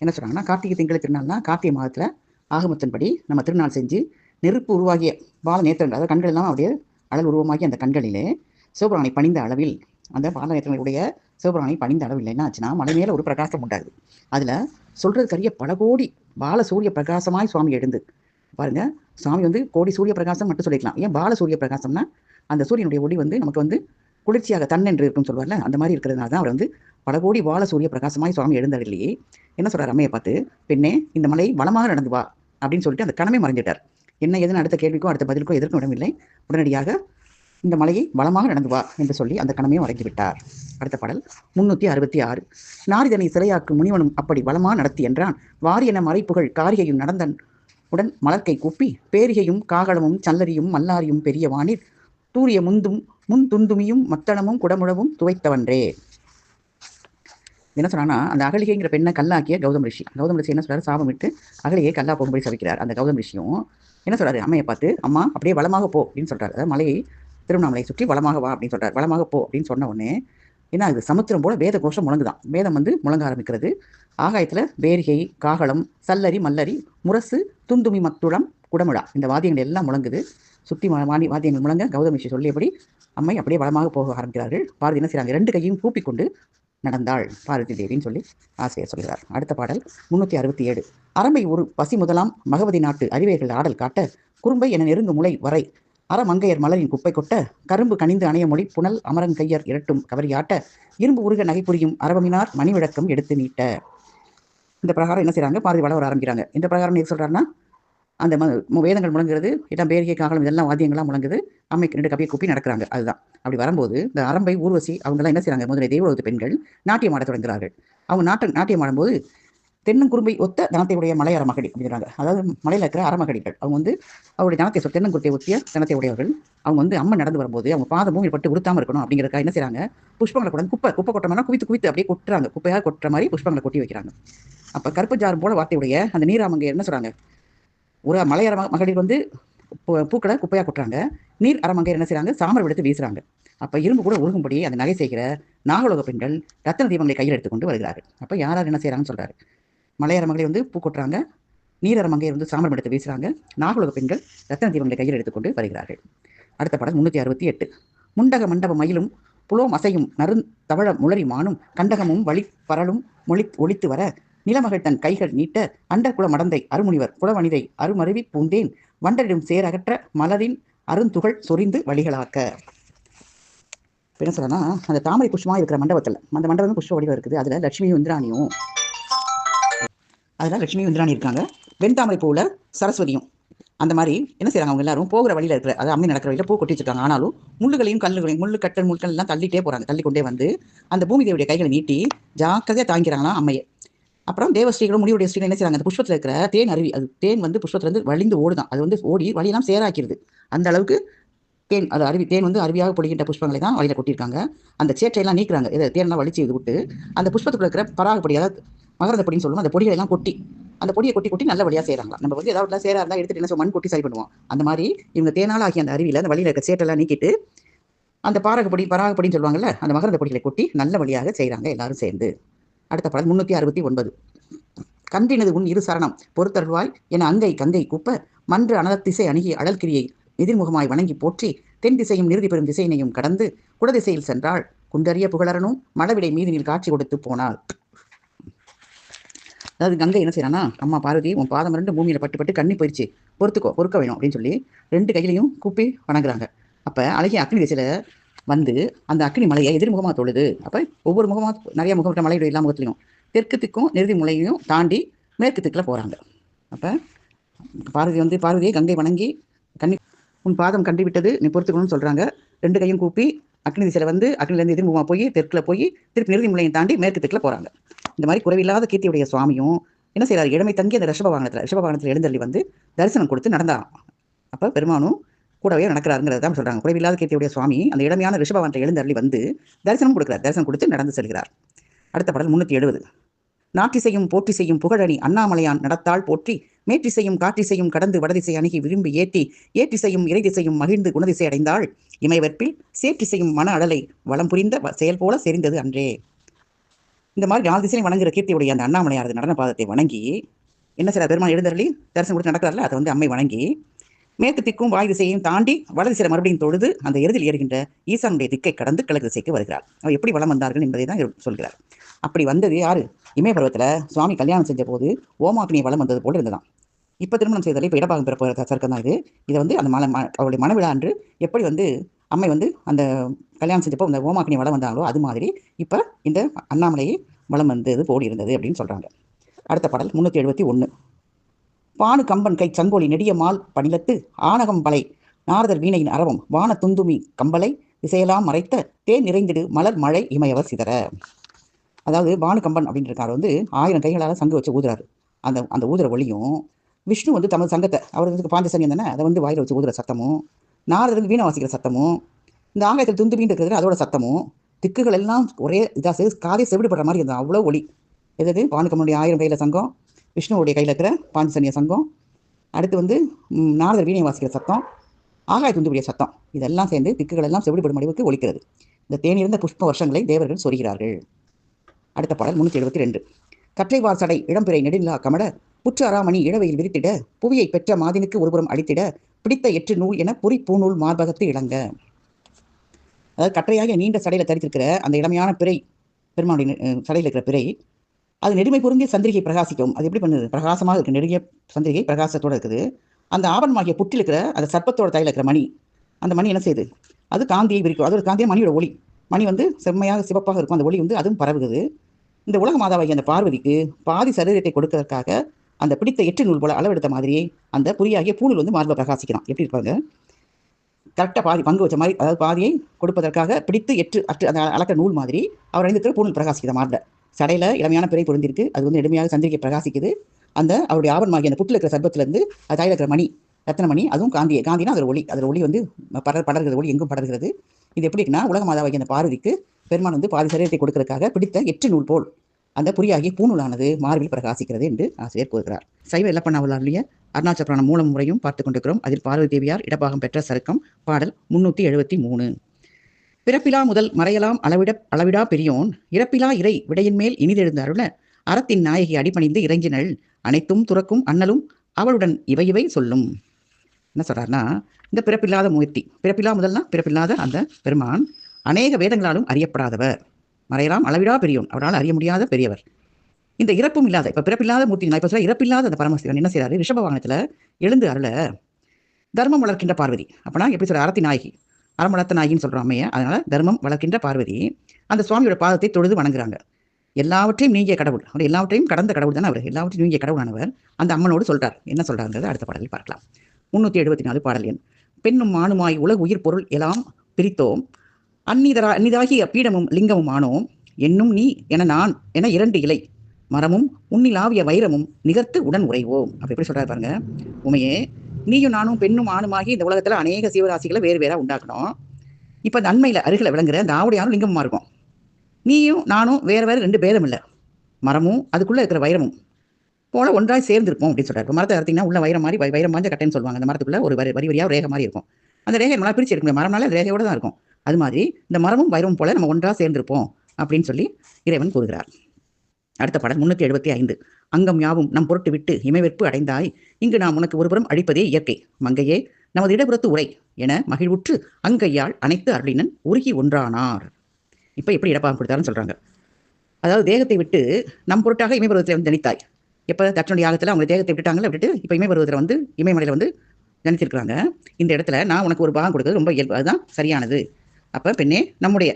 என்ன சொல்றாங்கன்னா, கார்த்திகை திங்களை திருநாள்னா கார்த்திகை மாதத்துல ஆகமத்தின்படி நம்ம திருநாள் செஞ்சு நெருப்பு உருவாகிய பால நேத்திரங்கள், அதாவது கண்கள் எல்லாம் அப்படியே அழல் உருவமாகி அந்த கண்களிலே சிவபுராணை பணிந்த அளவில், அந்த பால நேத்திரங்களுடைய சிவபுராணை பணிந்த அளவில் என்ன ஆச்சுன்னா மலை மேல ஒரு பிரகாசம் உண்டாகுது. அதுல சொல்றதுக்கரிய பல கோடி பால சூரிய பிரகாசமாய் சுவாமி எழுந்து பாருங்க. சுவாமி வந்து கோடி சூரிய பிரகாசம் மட்டும் சொல்லிக்கலாம். ஏன் பால சூரிய பிரகாசம்னா அந்த சூரியனுடைய ஒளி வந்து நமக்கு வந்து குளிர்ச்சியாக தன்னென்று இருக்குன்னு சொல்லுவார்ல, அந்த மாதிரி இருக்கிறதுனால தான் அவர் வந்து பல கோடி பால சூரிய பிரகாசமாய் சுவாமி எழுந்தாரில்லையே. என்ன சொல்றார் அம்மையை பார்த்து, பெண்ணே இந்த மலை வளமாக நடந்து வா அப்படின்னு சொல்லிட்டு அந்த கணமே மறைஞ்சிட்டார். என்ன எதுன்னு அடுத்த கேள்விக்கோ அடுத்த பதிலுக்கோ எதற்கும் இடமில்லை. உடனடியாக இந்த மலையை வளமாக நடந்து வா என்று சொல்லி அந்த கணமே மறைந்து விட்டார். அடுத்த பாடல் 366. நாரிதனை சிறையாக்கும் முனிவனும் அப்படி வளமாக நடத்தி என்றான். வாரியன மறைப்புகள் காரிகையும் நடந்தன் உடன் மலர்க்கை கூப்பி பேரிகையும் காகளமும் சல்லரியும் மல்லாரியும் பெரிய வானில் தூரிய முன் துந்துமியும் மத்தனமும் குடமுழவும் துவைத்தவன்றே. என்ன சொன்னான்னா, அந்த அகலிகைங்கிற பெண்ணை கல்லாக்கிய கௌதம் ரிஷி என்ன சொல்றாரு, சாபமிட்டு அகலியை கல்லா போகும்படி சபிக்கிறார். அந்த கௌதம் ரிஷியும் என்ன சொல்றாரு, அம்மையை பார்த்து அம்மா அப்படியே வளமாக போ அப்படின்னு சொல்றாரு. அதாவது மலையை திருவண்ணாமலையை சுற்றி வளமாக வா அப்படின்னு சொல்றாரு. வளமாக போ அப்படின்னு சொன்ன உடனே ஏன்னா இது சமுத்திரம் போல வேத கோஷம் முழங்குதான். வேதம் வந்து முழங்க ஆரம்பிக்கிறது. ஆகாயத்துல பேரிகை, காகளம், சல்லரி, மல்லரி, முரசு, துந்துமி, மத்துளம், குடமுழா இந்த வாத்தியங்கள் எல்லாம் முழங்குது. சுத்தி வாத்தியங்கள் முழங்க கௌதம் ரிஷி சொல்லியபடி அம்மை அப்படியே வளமாக போக ஆரம்பிக்கிறார்கள். பார்வதி என்ன செய்றாங்க, 2 கையும் கூப்பிக்கொண்டு நடந்தாள் பார்வதி தேவின்னு சொல்லி ஆசிரியர் சொல்கிறார். அடுத்த பாடல் 367. அரம்பை ஒரு பசி முதலாம் மகவதி நாட்டு அறிவைகள் ஆடல் காட்ட குறும்பை என நெருங்கு முளை வரை அறமங்கையர் மலரின் குப்பை கொட்ட கரும்பு கனிந்து அணைய மொழி புனல் அமரங்கையர் இரட்டும் கவரியாட்ட இரும்பு உருக நகைப்புரியும் அரவமினார் மணிவிளக்கம் எடுத்து நீட்ட. இந்த பிரகாரம் என்ன செய்றாங்க, பார்வதி வளர ஆரம்பிக்கிறாங்க. இந்த பிரகாரம் எது சொல்றாருன்னா, அந்த வேதங்கள் முழங்குறது, இடம் பேரிகை காகலம் இதெல்லாம் வாத்தியங்கள்லாம் முழங்குது. அம்மைக்கு 2 கவியை கூப்பி நடக்கிறாங்க. அதுதான் அப்படி வரும்போது இந்த அரம்பை ஊர்வசி அவங்கெல்லாம் என்ன செய்றாங்க, முதலில் தெய்வலோகத்து பெண்கள் நாட்டியம் ஆட தொடங்குகிறார்கள். அவங்க நாட்டியம் ஆடும்போது தென்னங்குறும்பை ஒத்த தனத்தை உடைய மலை அறமகடி அப்படிங்கிறாங்க. அதாவது மலையில் இருக்கிற அறமகடிகள் அவங்க வந்து அவருடைய தனத்தை தென்னங்குருத்தை ஒத்திய தனத்தை உடையவர்கள். அவங்க வந்து அம்மன் நடந்து வரும்போது அவங்க பாதம் பூமியில் பட்டு உறுத்தாமல் இருக்கணும் அப்படிங்கிறதுக்காக என்ன செய்றாங்க, புஷ்பங்களை கூட குப்பை கொட்டணும்னா குவித்து அப்படியே கொட்டுறாங்க. குப்பையாக கொட்டுற மாதிரி புஷ்பங்களை கொட்டி வைக்கிறாங்க. அப்போ கருப்பு ஜாரம் போல வார்த்தையுடைய அந்த நீராமங்கை என்ன சொல்றாங்க, ஒரு மலையற மகளிர் வந்து பூக்களை குப்பையாக கொட்டுறாங்க. நீர் அறமங்கையர் என்ன செய்றாங்க, சாமரம் எடுத்து வீசுறாங்க. அப்போ இரும்பு கூட உருகும்படி அந்த நகை செய்கிற நாகலோக பெண்கள் ரத்தன தீபங்களை கையில் எடுத்துக்கொண்டு வருகிறார்கள். அப்போ யார் என்ன செய்கிறாங்கன்னு சொல்றாரு, மலையற மகளிர் வந்து பூ கொட்டுறாங்க, நீரற மங்கையர் வந்து சாமரம் எடுத்து வீசுறாங்க, நாகலோக பெண்கள் ரத்தன தீபங்களை கையில் எடுத்துக்கொண்டு வருகிறார்கள். அடுத்த பாடல் 368. முண்டக மண்டப மயிலும் புலோம் அசையும் நறுந்தவழ முளரி மானும் கண்டகமும் வழி பரலும் ஒளித்து வர நிலமகள் தன் கைகள் நீட்ட அண்டர்குல மடந்தை அருமுனிவர் குலவனிதை அருமருவி பூந்தேன் வண்டரிடும் சேரகற்ற மலரின் அருந்துகள் சொரிந்து வழிகளாக்க. என்ன சொல்லனா, அந்த தாமரை புஷ்பமா இருக்கிற மண்டபத்தில், அந்த மண்டபம் புஷ்ப வடிவம் இருக்குது. அதுல லட்சுமியும் இந்திராணியும் இருக்காங்க. வெண்தாமரை பூவில் சரஸ்வதியும். அந்த மாதிரி என்ன செய்றாங்க, அவங்க எல்லாரும் போகிற வழியில் இருக்கிற, அதாவது அம்மி நடக்கிற வழியில் பூ கொட்டி வச்சிருக்காங்க. ஆனாலும் முள்ளுகளையும் கல்லுகளையும் முள்கள் எல்லாம் தள்ளிட்டே போறாங்க. தள்ளிக்கொண்டே வந்து அந்த பூமி தேவியுடைய கைகளை நீட்டி ஜாக்கிரதையா தாங்கிறாங்களாம் அம்மையை. அப்புறம் தேவஸ்ரீகளும் முடிவுடைய ஸ்ரீகள் என்ன செய்றாங்க, அந்த புஷ்பத்தில் இருக்கிற தேன் அருவி, அது தேன் வந்து புஷ்பத்திலிருந்து வழிந்து ஓடுதான். அது வந்து ஓடி வழியெல்லாம் சேராக்கிறது. அந்த அளவுக்கு தேன், அது அருவி தேன் வந்து அருவியாக பொழிகின்ற புஷ்பங்களை தான் வழியில் கொட்டியிருக்காங்க. அந்த சேற்றையெல்லாம் நீக்கிறாங்க. தேனெல்லாம் வலிச்சு இது விட்டு அந்த புஷ்பத்துக்குள்ள இருக்கிற பராகப்பொடி, அதாவது மகரந்த பொடின்னு சொல்லுவோம், அந்த பொடிகளை எல்லாம் கொட்டி அந்த பொடியை கொட்டி நல்ல வழியாக செய்கிறாங்களா. நம்ம வந்து ஏதாவது சேரா இருந்தால் எடுத்துட்டு என்ன மண் கொட்டி சரி பண்ணுவோம். அந்த மாதிரி இவங்க தேனால் ஆகிய அந்த அருவியில் அந்த வழியில் இருக்க சேற்றெல்லாம் நீக்கிட்டு அந்த பராகப்பொடின்னு சொல்லுவாங்கல்ல, அந்த மகரந்த பொடிகளை கொட்டி நல்ல வழியாக செய்கிறாங்க எல்லாரும் சேர்ந்து. அடுத்த பாடல் 369. கன்றினது உன் இரு சரணம் பொறுத்தருள்வாய் என அங்கை கங்கை கூப்ப மன்று அனலத்திசை அணுகி அழல்கிரியை எதிர்முகமாய் வணங்கி போற்றி தென் திசையும் நிறுதி பெறும் திசையினையும் கடந்து குடதிசையில் சென்றாள் குண்டறிய புகழரனும் மழவிடை மீதினில் காட்சி கொடுத்து போனாள். அதாவது கங்கை என்ன செய்யறானா, அம்மா பார்வதி உன் பாதம் 2 பூமியில பட்டு கண்ணி போயிடுச்சு, பொறுக்க வேணும் அப்படின்னு சொல்லி 2 கையிலையும் கூப்பி வணங்குறாங்க. அப்ப அழகிய அக்னி திசையில வந்து அந்த அக்னி மலையை எதிர்முகமாக தொழுது. அப்போ ஒவ்வொரு முகமாக நிறைய முகப்பட்ட மலையுடைய எல்லா முகத்துலையும் தெற்கு திக்கும் நிறுதி முலையையும் தாண்டி மேற்கு திக்கில் போகிறாங்க. அப்போ பார்வதியை கங்கை வணங்கி கண்ணி உன் பாதம் கண்டு விட்டது நீ பொறுத்துக்கணும்னு சொல்கிறாங்க. 2 கையும் கூப்பி அக்னி திசையில் வந்து அக்னிலேருந்து எதிர்முகமாக போய் தெற்கில் போய் திருப்பி நிறுதி முலையும் தாண்டி மேற்கு திக்கில் போகிறாங்க. இந்த மாதிரி குறைவில்லாத கீர்த்தியுடைய சுவாமியும் என்ன செய்கிறார், இளமை தங்கி அந்த ரிஷப வாகனத்தில் எழுந்தள்ளி வந்து தரிசனம் கொடுத்து நடந்தாராம். அப்போ பெருமானும் கூடவே நடக்கிறாருங்கிறது தான் சொல்றாங்க. குறைவில்லாத கீர்த்தியுடைய சுவாமி அந்த இளமையான ரிஷபவானத்தை எழுந்தருளி வந்து தரிசனம் கொடுக்கிறார். தரிசனம் கொடுத்து நடந்து செல்கிறார். அடுத்த பாடல் 370. நாட்டிசையும் போற்றி செய்யும் புகழணி அண்ணாமலையான் நடத்தாள் போற்றி மேற்றிசையும் காற்றிசையும் கடந்து வடதிசை அணுகி விரும்பி ஏற்றிசையும் இறைதிசையும் மகிழ்ந்து குணதிசை அடைந்தாள் இமைவெற்பில் சேற்றிசையும் மன அடலை வளம் புரிந்த செயல் போல செறிந்தது அன்றே. இந்த மாதிரி 4 திசையும் வணங்குற கீர்த்தியுடைய அந்த அண்ணாமலையாரது நடன பாதத்தை வணங்கி என்ன செய்யறார்? பெருமாள் எழுந்தருளி தரிசனம் கொடுத்து நடக்கிறார்ல, அதை அம்மை வணங்கி மேற்கு திக்கும் வாய் திசையையும் தாண்டி வடதிசையை மறுபடியும் தொழுது அந்த எருதில் ஏறுகின்ற ஈசானுடைய திக்கை கடந்து கிழக்கு திசைக்கு வருகிறார். அவர் எப்படி வளம் வந்தார்கள் என்பதை தான் சொல்கிறார். அப்படி வந்தது யாரு? இமயபருவத்தில் சுவாமி கல்யாணம் செஞ்ச போது ஓமாக்னிய வளம் வந்தது போல இருந்ததான். இப்போ திருமணம் செய்ததில் இப்போ இடபாகம் பிறப்பு சர்க்கம் தான் இது. இதை அந்த அவருடைய மனவிழா அன்று எப்படி அம்மை அந்த கல்யாணம் செஞ்சப்போ அந்த ஓமாக்னி வளம் வந்தாங்களோ அது மாதிரி இப்போ இந்த அண்ணாமலையை வளம் வந்தது போல் இருந்தது அப்படின்னு சொல்கிறாங்க. அடுத்த பாடல் 371. பானு கம்பன் கை சங்கோலி நெடிய மால் பணிலத்து ஆனகம் பலை நாரதர் வீணையின் அரவம் வான துந்துமி கம்பலை திசையெல்லாம் மறைத்த தேன் நிறைந்திடு மலர் மழை இமையவர் சிதற. அதாவது பானுகம்பன் அப்படின்றார் 1000 கைகளால் சங்கு வச்சு ஊதுறாரு. அந்த ஊதுற ஒளியும் விஷ்ணு தமது சங்கத்தை அவர் பாஞ்சசன்யம் தானே, அதை வாயில வச்சு ஊதுற சத்தமும், நாரதர் வீணை வாசிக்கிற சத்தமும், இந்த ஆகாயத்தில் துந்துபின்னு இருக்கிறது அதோட சத்தமும், திக்குகள் எல்லாம் ஒரே இதாக காதை செவிடுபடுற மாதிரி இருந்தால் அவ்வளோ ஒளி. எது? பானுகம்பனுடைய 1000 கையில் சங்கம், விஷ்ணுவுடைய கையில் இருக்கிற பாஞ்சசன்ய சங்கம், அடுத்து நாரதர் வீணை வாசிக்கிற சத்தம், ஆகாய துந்துபிடிய சத்தம், இதெல்லாம் சேர்ந்து திக்குகள் எல்லாம் செவிடுபடும் அளவுக்கு ஒலிக்கிறது. இந்த தேனிருந்த புஷ்ப வருஷங்களை தேவர்கள் சொரிகிறார்கள். அடுத்த பாடல் 372. கற்றைவார் சடை இளம்பிறை நெடுநிலா கமட புற்று அராமணி இளவையில் விரித்திட புவியை பெற்ற மாதினுக்கு ஒருபுறம் அடித்திட பிடித்த எற்று நூல் என புரி பூநூல் மார்பகத்து இளங்க. அதாவது கற்றையாக நீண்ட சடையில் தரித்திருக்கிற அந்த இளமையான பிறை, பெருமானுடைய சடையில் இருக்கிற பிறை, அது நெடுமை பொருந்திய சந்திரிகை பிரகாசிக்கும். அது எப்படி பண்ணுது? பிரகாசமாக இருக்குது, நெருங்கிய சந்திரிகை பிரகாசத்தோடு இருக்குது. அந்த ஆபரணமாகிய புற்றில் இருக்கிற அந்த சர்ப்பத்தோட தையில் இருக்கிற மணி, அந்த மணி என்ன செய்யுது? அது காந்தியை விரிக்கும். அது ஒரு காந்தியாக மணியோட ஒளி, மணி செம்மையாக சிவப்பாக இருக்கும். அந்த ஒளி அதுவும் பரவுகிறது. இந்த உலக மாதாவாகிய அந்த பார்வதிக்கு பாதி சரீரத்தை கொடுக்கறதுக்காக அந்த பிடித்த எட்டு நூல் போல அளவெடுத்த மாதிரியே அந்த புரியாகிய பூநூல் மார்பை பிரகாசிக்கிறான். எப்படி இருப்பாங்க? கரெக்டாக பாதி பங்கு வச்ச மாதிரி, அதாவது பாதியை கொடுப்பதற்காக பிடித்து அந்த அளக்க நூல் மாதிரி அவர் அணிந்திருக்கிற பூநூல் பிரகாசிக்கிற மார்பை. சடையில் இளமையான பிறை பொருந்திருக்கு. அது நெடுமையாக சந்திரிக்கை பிரகாசிக்குது. அந்த அவருடைய ஆபரணமாகிய அந்த புட்டில் இருக்கிற சர்ப்பத்திலேருந்து அது தாயில் இருக்கிற மணி, ரத்தன மணி, அதுவும் காந்தினா அதோட ஒளி. அதோட ஒளி படர்கிறது, ஒளி எங்கும் படர்கிறது. இது எப்படி இருக்குன்னா, உலக மாதாவாகிய அந்த பார்வதிக்கு பெருமான் பாதி சரீரத்தை கொடுக்கறதுக்காக பிடித்த எட்டு நூல் போல் அந்த புரியாகிய பூநூலானது மார்பில் பிரகாசிக்கிறது என்று ஆசிரியர் கூறுகிறார். சைவ இலப்பண்ணாவலாரிய அருணாச்சல புராண மூலம் முறையும் பார்த்து கொண்டிருக்கிறோம். அதில் பார்வதி தேவியார் இடபாகம் பெற்ற சருக்கம் பாடல் 373. பிறப்பிலா முதல் மறையலாம் அளவிடா பெரியோன் இறப்பிலா இறை விடையின் மேல் இனிதெழுந்த அருள அறத்தின் நாயகி அடிபணிந்து இறைஞ்சினள் அனைத்தும் துறக்கும் அண்ணலும் அவளுடன் இவை சொல்லும். என்ன சொல்றாருன்னா, இந்த பிறப்பில்லாத மூர்த்தி, பிறப்பில்லா முதல்னா பிறப்பில்லாத அந்த பெருமான் அநேக வேதங்களாலும் அறியப்படாதவர், மறையலாம் அளவிடா பெரியோன், அவரால் அறிய முடியாத பெரியவர். இந்த இறப்பும் இல்லாத, இப்ப பிறப்பில்லாத மூர்த்தி, நான் இப்ப சொல்ல இறப்பில்லாத அந்த பரமசிவன் என்ன செய்யறாரு? ரிஷப வாகனத்துல எழுந்து அருள தர்மம் வளர்க்கின்ற பார்வதி. அப்பனா எப்படி சொல்ற? அறத்தி நாயகி, அறம் வளர்த்த நாயகின்னு சொல்றோம் அம்மைய. அதனால தர்மம் வளர்க்கின்ற பார்வதி அந்த சுவாமியோட பாதத்தை தொழுது வணங்குறாங்க. எல்லாவற்றையும் நீங்கிய கடவுள், அவர் எல்லாவற்றையும் கடந்த கடவுள் தானே அவர், எல்லாவற்றையும் நீங்கிய கடவுளானவர் அந்த அம்மனோடு சொல்றார். என்ன சொல்றாங்கிறது அடுத்த பாடலில் பார்க்கலாம். 374 பாடல் எண். பெண்ணும் ஆணுமாய் உலக உயிர் பொருள் எல்லாம் பிரித்தோம் அந்நிதாகி பீடமும் லிங்கமும் ஆனோம் என்னும் நீ என நான் என 2 இலை மரமும் உன்னிலாவிய வைரமும் நிகர்த்து உடன் உறைவோம். அப்படி எப்படி சொல்றாரு பாருங்க. உமையே, நீயும் நானும் பெண்ணும் ஆணுமாகி இந்த உலகத்துல அநேக சீவராசிகளை வேறு வேறா உண்டாக்கணும். இப்ப அந்த அண்மையில அருகில விளங்குற அந்த ஆவுடையானும் லிங்கமுமா இருக்கும். நீயும் நானும் வேற 2 பேதம் இல்லை, மரமும் அதுக்குள்ள இருக்கிற வைரமும் போல ஒன்றாய் சேர்ந்திருப்போம் அப்படின்னு சொல்றாரு. இப்போ மரத்தை அறுத்தீங்கன்னா உள்ள வைரம் மாதிரி, வைரம் மாஞ்ச கட்டைன்னு சொல்லுவாங்க. அந்த மரத்துக்குள்ள ஒரு வரி வரியா ரேகை மாதிரி இருக்கும். அந்த ரேகை நம்மளால பிரிச்சு எடுக்க முடியும், மரம்னால அந்த ரேகையோட தான் இருக்கும். அது மாதிரி இந்த மரமும் வைரமும் போல நம்ம ஒன்றா சேர்ந்திருப்போம் அப்படின்னு சொல்லி இறைவன் கூறுகிறார். அடுத்த பாடல் 375. அங்கம் யாவும் நம் பொருட்டு விட்டு இமைவெற்பு அடைந்தாய் இங்கு நாம் உனக்கு ஒருபுறம் அழிப்பதே இயற்கை மங்கையே நமது இடப்புறத்து உரை என மகிழ்வுற்று அங்கையால் அனைத்து அருளினன் உருகி ஒன்றானார். இப்போ எப்படி இடப்பாகம் கொடுத்தாருன்னு சொல்றாங்க. அதாவது தேகத்தை விட்டு நம் பொருட்டாக இமைபருவத்தில் ஜனித்தாய். எப்போ தட்சனுடைய யாகத்தில் அவங்க தேகத்தை விட்டுட்டாங்களே, விட்டுட்டு இப்போ இமைபருவத்தில் இமயமலையில் ஜனித்திருக்கிறாங்க. இந்த இடத்துல நான் உனக்கு ஒரு பாகம் கொடுக்குறது ரொம்ப இயல்பு, அதுதான் சரியானது. அப்போ பெண்ணே நம்முடைய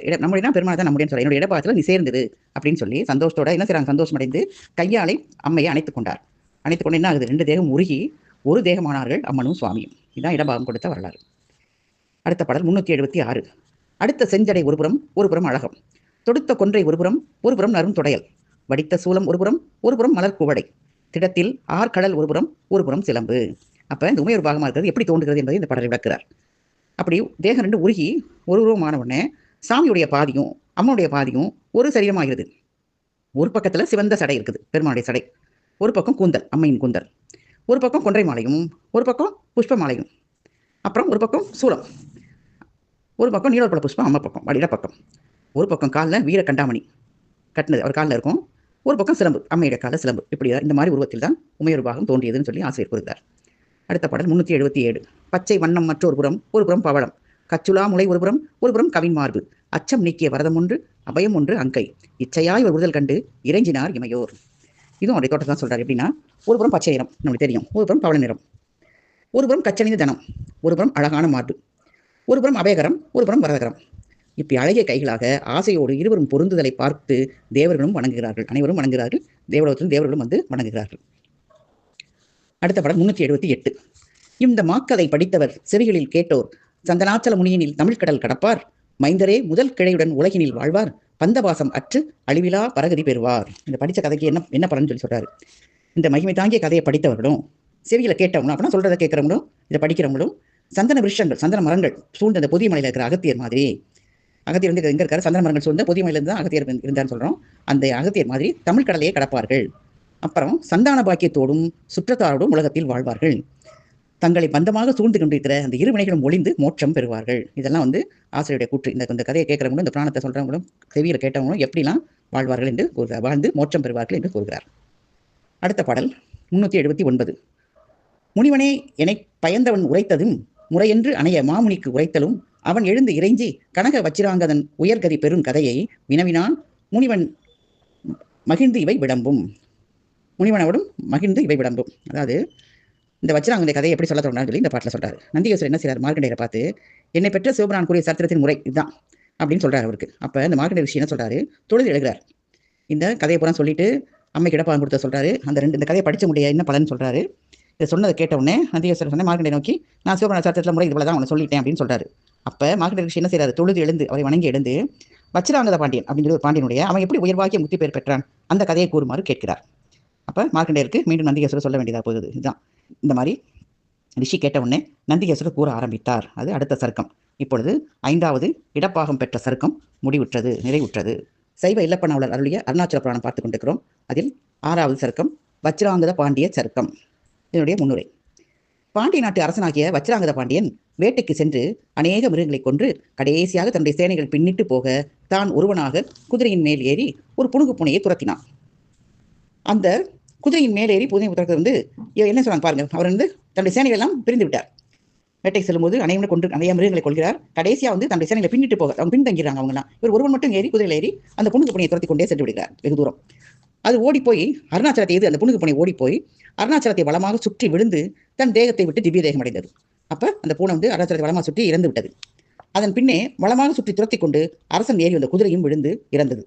பெருமாள் தான் நம்முடைய சொல்ல, என்னுடைய இடப்பாகத்தில் நீ சேர்ந்தது அப்படின்னு சொல்லி சந்தோஷத்தோட என்ன செய்றாங்க? சந்தோஷம் அடைந்து கையாலை அம்மையை அணைத்துக் கொண்டார். அணைத்துக்கொண்டு என்ன ஆகுது? 2 தேகம் உருகி ஒரு தேகமானார்கள் அம்மனும் சுவாமியும். இதுதான் இடபாகம் கொடுத்த வரலாறு. அடுத்த பாடல் 376. அடுத்த செஞ்சடை ஒருபுறம் அழகம் தொடுத்த கொன்றை ஒருபுறம் நரும் தொடையல் வடித்த சூலம் ஒருபுறம் மலர் குவடை திடத்தில் ஆர்கடல் ஒருபுறம் சிலம்பு. அப்போ இந்த உமையொரு பாகமாக இருக்கிறது எப்படி தோன்றுகிறது என்பதை இந்த பாடலை விளக்குறார். அப்படி தேகம் 2 உருகி ஒரு உருவமான உடனே சாமியுடைய பாதியும் அம்மனுடைய பாதியும் ஒரு சரீரமாகிறது. ஒரு பக்கத்தில் சிவந்த சடை இருக்குது, பெருமானுடைய சடை, ஒரு பக்கம் கூந்தல், அம்மையின் கூந்தல். ஒரு பக்கம் கொன்றை மாலையும், ஒரு பக்கம் புஷ்ப மாலையும், அப்புறம் ஒரு பக்கம் சூலம், ஒரு பக்கம் நீலோற்பல புஷ்பம் அம்மா பக்கம் இடப்பக்கம், ஒரு பக்கம் காலில் வீர கண்டாமணி கட்டினது அவர் காலில் இருக்கும், ஒரு பக்கம் சிலம்பு அம்மையுடைய கால சிலம்பு. இப்படி இந்த மாதிரி உருவத்தில் தான் உமையொரு பாகம் தோன்றியதுன்னு சொல்லி ஆசிரியர் கூறுகிறார். அடுத்த பாடல் 377. பச்சை வண்ணம் மற்றொரு புறம், ஒரு புறம் பவளம், கச்சுலா முளை ஒரு புறம் கவின் மார்பு, அச்சம் நீக்கிய வரதம் ஒன்று, அபயம் ஒன்று அங்கை, இச்சையாய் ஒரு விடுதல் கண்டு இறைஞ்சினார் இமையோர். இதுவும் அவருடைய தோட்டத்தை தான் சொல்றாரு. எப்படின்னா, ஒரு புறம் பச்சை நிறம் நம்மளுக்கு தெரியும், ஒரு புறம் பவள நிறம், ஒரு புறம் கச்சணிந்த தனம், ஒரு புறம் அழகான மார்பு, ஒரு புறம் அபயகரம், ஒரு புறம் வரதகரம். இப்படி அழகிய கைகளாக ஆசையோடு இருவரும் பொருந்துதலை பார்த்து தேவர்களும் வணங்குகிறார்கள், அனைவரும் வணங்குகிறார்கள், தேவலோகத்திலும் தேவர்களும் வந்து வணங்குகிறார்கள். அடுத்த படம் 378. இந்த மாக்கதை படித்தவர் செவிகளில் கேட்டோர் சந்தனாச்சல முனியினில் தமிழ்கடல் கடப்பார், மைந்தரே முதல் கிளையுடன் உலகினில் வாழ்வார், பந்தபாசம் அற்று அழிவிலா பரகதி பெறுவார். இந்த படித்த கதைக்கு என்ன பலன்னு சொல்லி சொல்றாரு. இந்த மகிமை தாங்கிய கதையை படித்தவர்களும் செவியில கேட்டவங்களும் அப்படின்னா சொல்றதை கேட்கிறவங்களும் இதை படிக்கிறவங்களும் சந்தன விருஷங்கள் சந்தன மரங்கள் சூழ்ந்த அந்த பொதிய மலையில் இருக்கிற அகத்தியர் மாதிரி, அகத்தியர் வந்து எங்க இருக்காரு, சந்தன மரங்கள் சூழ்ந்த பொதிய மலையிலிருந்து தான் அகத்தியர் இருந்தான்னு சொல்றோம். அந்த அகத்தியர் மாதிரி தமிழ் கடலையே கடப்பார்கள். அப்புறம் சந்தான பாக்கியத்தோடும் சுற்றத்தாரோடும் உலகத்தில் வாழ்வார்கள், தங்களை பந்தமாக சூழ்ந்து கொண்டிருக்கிற அந்த இரு வினைகளும் ஒளிந்து மோட்சம் பெறுவார்கள். இதெல்லாம் வந்து ஆசிரியருடைய கூற்று. இந்த கதையை கேட்கிறவங்களும் இந்த பிராணத்தை சொல்றவங்களும் செவியில கேட்டவங்களும் எப்படிலாம் வாழ்வார்கள் என்று கூறுகிறார், வாழ்ந்து மோட்சம் பெறுவார்கள் என்று கூறுகிறார். அடுத்த பாடல் 379. முனிவனே என்னை பயந்தவன் உரைத்ததும் முறையென்று அணைய மாமுனிக்கு உரைத்தலும், அவன் எழுந்து இறைஞ்சி கனக வச்சிராங்கதன் உயர்கதி பெறும் கதையை வினவினான், முனிவன் மகிழ்ந்து இவை விளம்பும். முனிவனோடும் மகிழ்ந்து இவை விளம்பும். அதாவது இந்த வச்சிராங்க கதையை எப்படி சொல்ல தொடங்கினான்னு சொல்லி இந்த பாட்டில் சொல்றாரு. நந்திகேஸ்வரர் என்ன செய்யறாரு, மார்க்கண்டேயரை பார்த்து என்னை பெற்ற சிவபிரான் கூறிய சரித்திரத்தின் முறை இதுதான் அப்படின்னு சொல்றாரு அவருக்கு. அப்ப இந்த மார்க்கண்டேய ரிஷி என்ன சொல்றாரு, தொழுது எழுகிறார். இந்த கதையை பூரா சொல்லிட்டு அம்மைக்கு இடப்பாகம் கொடுத்த சொல்றாரு. இந்த கதையை படிச்ச முடிய என்ன பலன்னு சொல்றாரு. இதை சொன்னதை கேட்ட உடனே நந்திகேஸ்வரர் சொன்ன மார்க்கண்டேய நோக்கி நான் சிவபிரான் சரித்திரத்தில் முறை இவ்வளவுதான் அவனை சொல்லிட்டேன் அப்படின்னு சொல்றாரு. அப்ப மார்க்கண்டேய ரிஷி என்ன செய்யறாரு, தொழுது எழுந்து அவரை வணங்கி எழுந்து வச்சிராங்கத பாண்டியன் அப்படின்னு சொல்லி பாண்டியனுடைய அவன் எப்படி உயர்வாக்கிய முத்தி பேர் பெற்றான் அந்த கதையை கூறுமாறு கேட்கிறார். அப்ப மார்க்கண்டேயருக்கு மீண்டும் நந்திகேஸ்வரர் சொல்ல வேண்டியதாக போகுது. இதுதான் இந்த மாதிரி ரிஷி கேட்ட உடனே நந்திகேஸ்வரர் கூற ஆரம்பித்தார். அது அடுத்த சருக்கம். இப்பொழுது 5வது இடப்பாகம் பெற்ற சருக்கம் முடிவுற்றது, நிறைவுற்றது. சைவ இல்லப்பனாவலர் அருளிய அருணாச்சல புராணம் பார்த்து கொண்டிருக்கிறோம். அதில் 6வது சருக்கம் வச்சிராங்கத பாண்டிய சருக்கம். இதனுடைய முன்னுரை. பாண்டிய நாட்டு அரசனாகிய வச்சிராங்கத பாண்டியன் வேட்டைக்கு சென்று அநேக மிருகங்களை கொன்று கடைசியாக தன்னுடைய சேனைகள் பின்னிட்டு போக தான் ஒருவனாக குதிரையின் மேல் ஏறி ஒரு புனுகு பூனையை துரத்தினான். அந்த குதிரையின் மேலேறி புதிய துரக்கிறது வந்து என்ன சொன்னாங்க பாருங்க, அவர் வந்து தன்னுடைய சேனைகள் எல்லாம் பிரிந்து விட்டார். வேட்டைக்கு செல்லும்போது அனைவரும் கொண்டு நிறைய மிருகங்களை கொள்கிறார். கடைசியா வந்து தன்னுடைய சேனைகளை பின்னிட்டு போக அவங்க பின்தங்கிறாங்க. அவங்கலாம் இவர் ஒருவன் மட்டும் ஏறி குதிரையில் ஏறி அந்த புனுகு பூனையை துரத்தி கொண்டே சென்று விடுகிறார் வெகு தூரம். அது ஓடி போய் அருணாச்சலத்தை எது அந்த புனுகு பூனை ஓடி போய் அருணாச்சலத்தை வளமாக சுற்றி விழுந்து தன் தேகத்தை விட்டு திவ்ய தேகம் அடைந்தது. அப்ப அந்த பூனை வந்து அருணாச்சலத்தை வளமாக சுற்றி இறந்து விட்டது. அதன் பின்னே வளமாக சுற்றி துரத்தி கொண்டு அரசன் ஏறி வந்த குதிரையும் விழுந்து இறந்தது.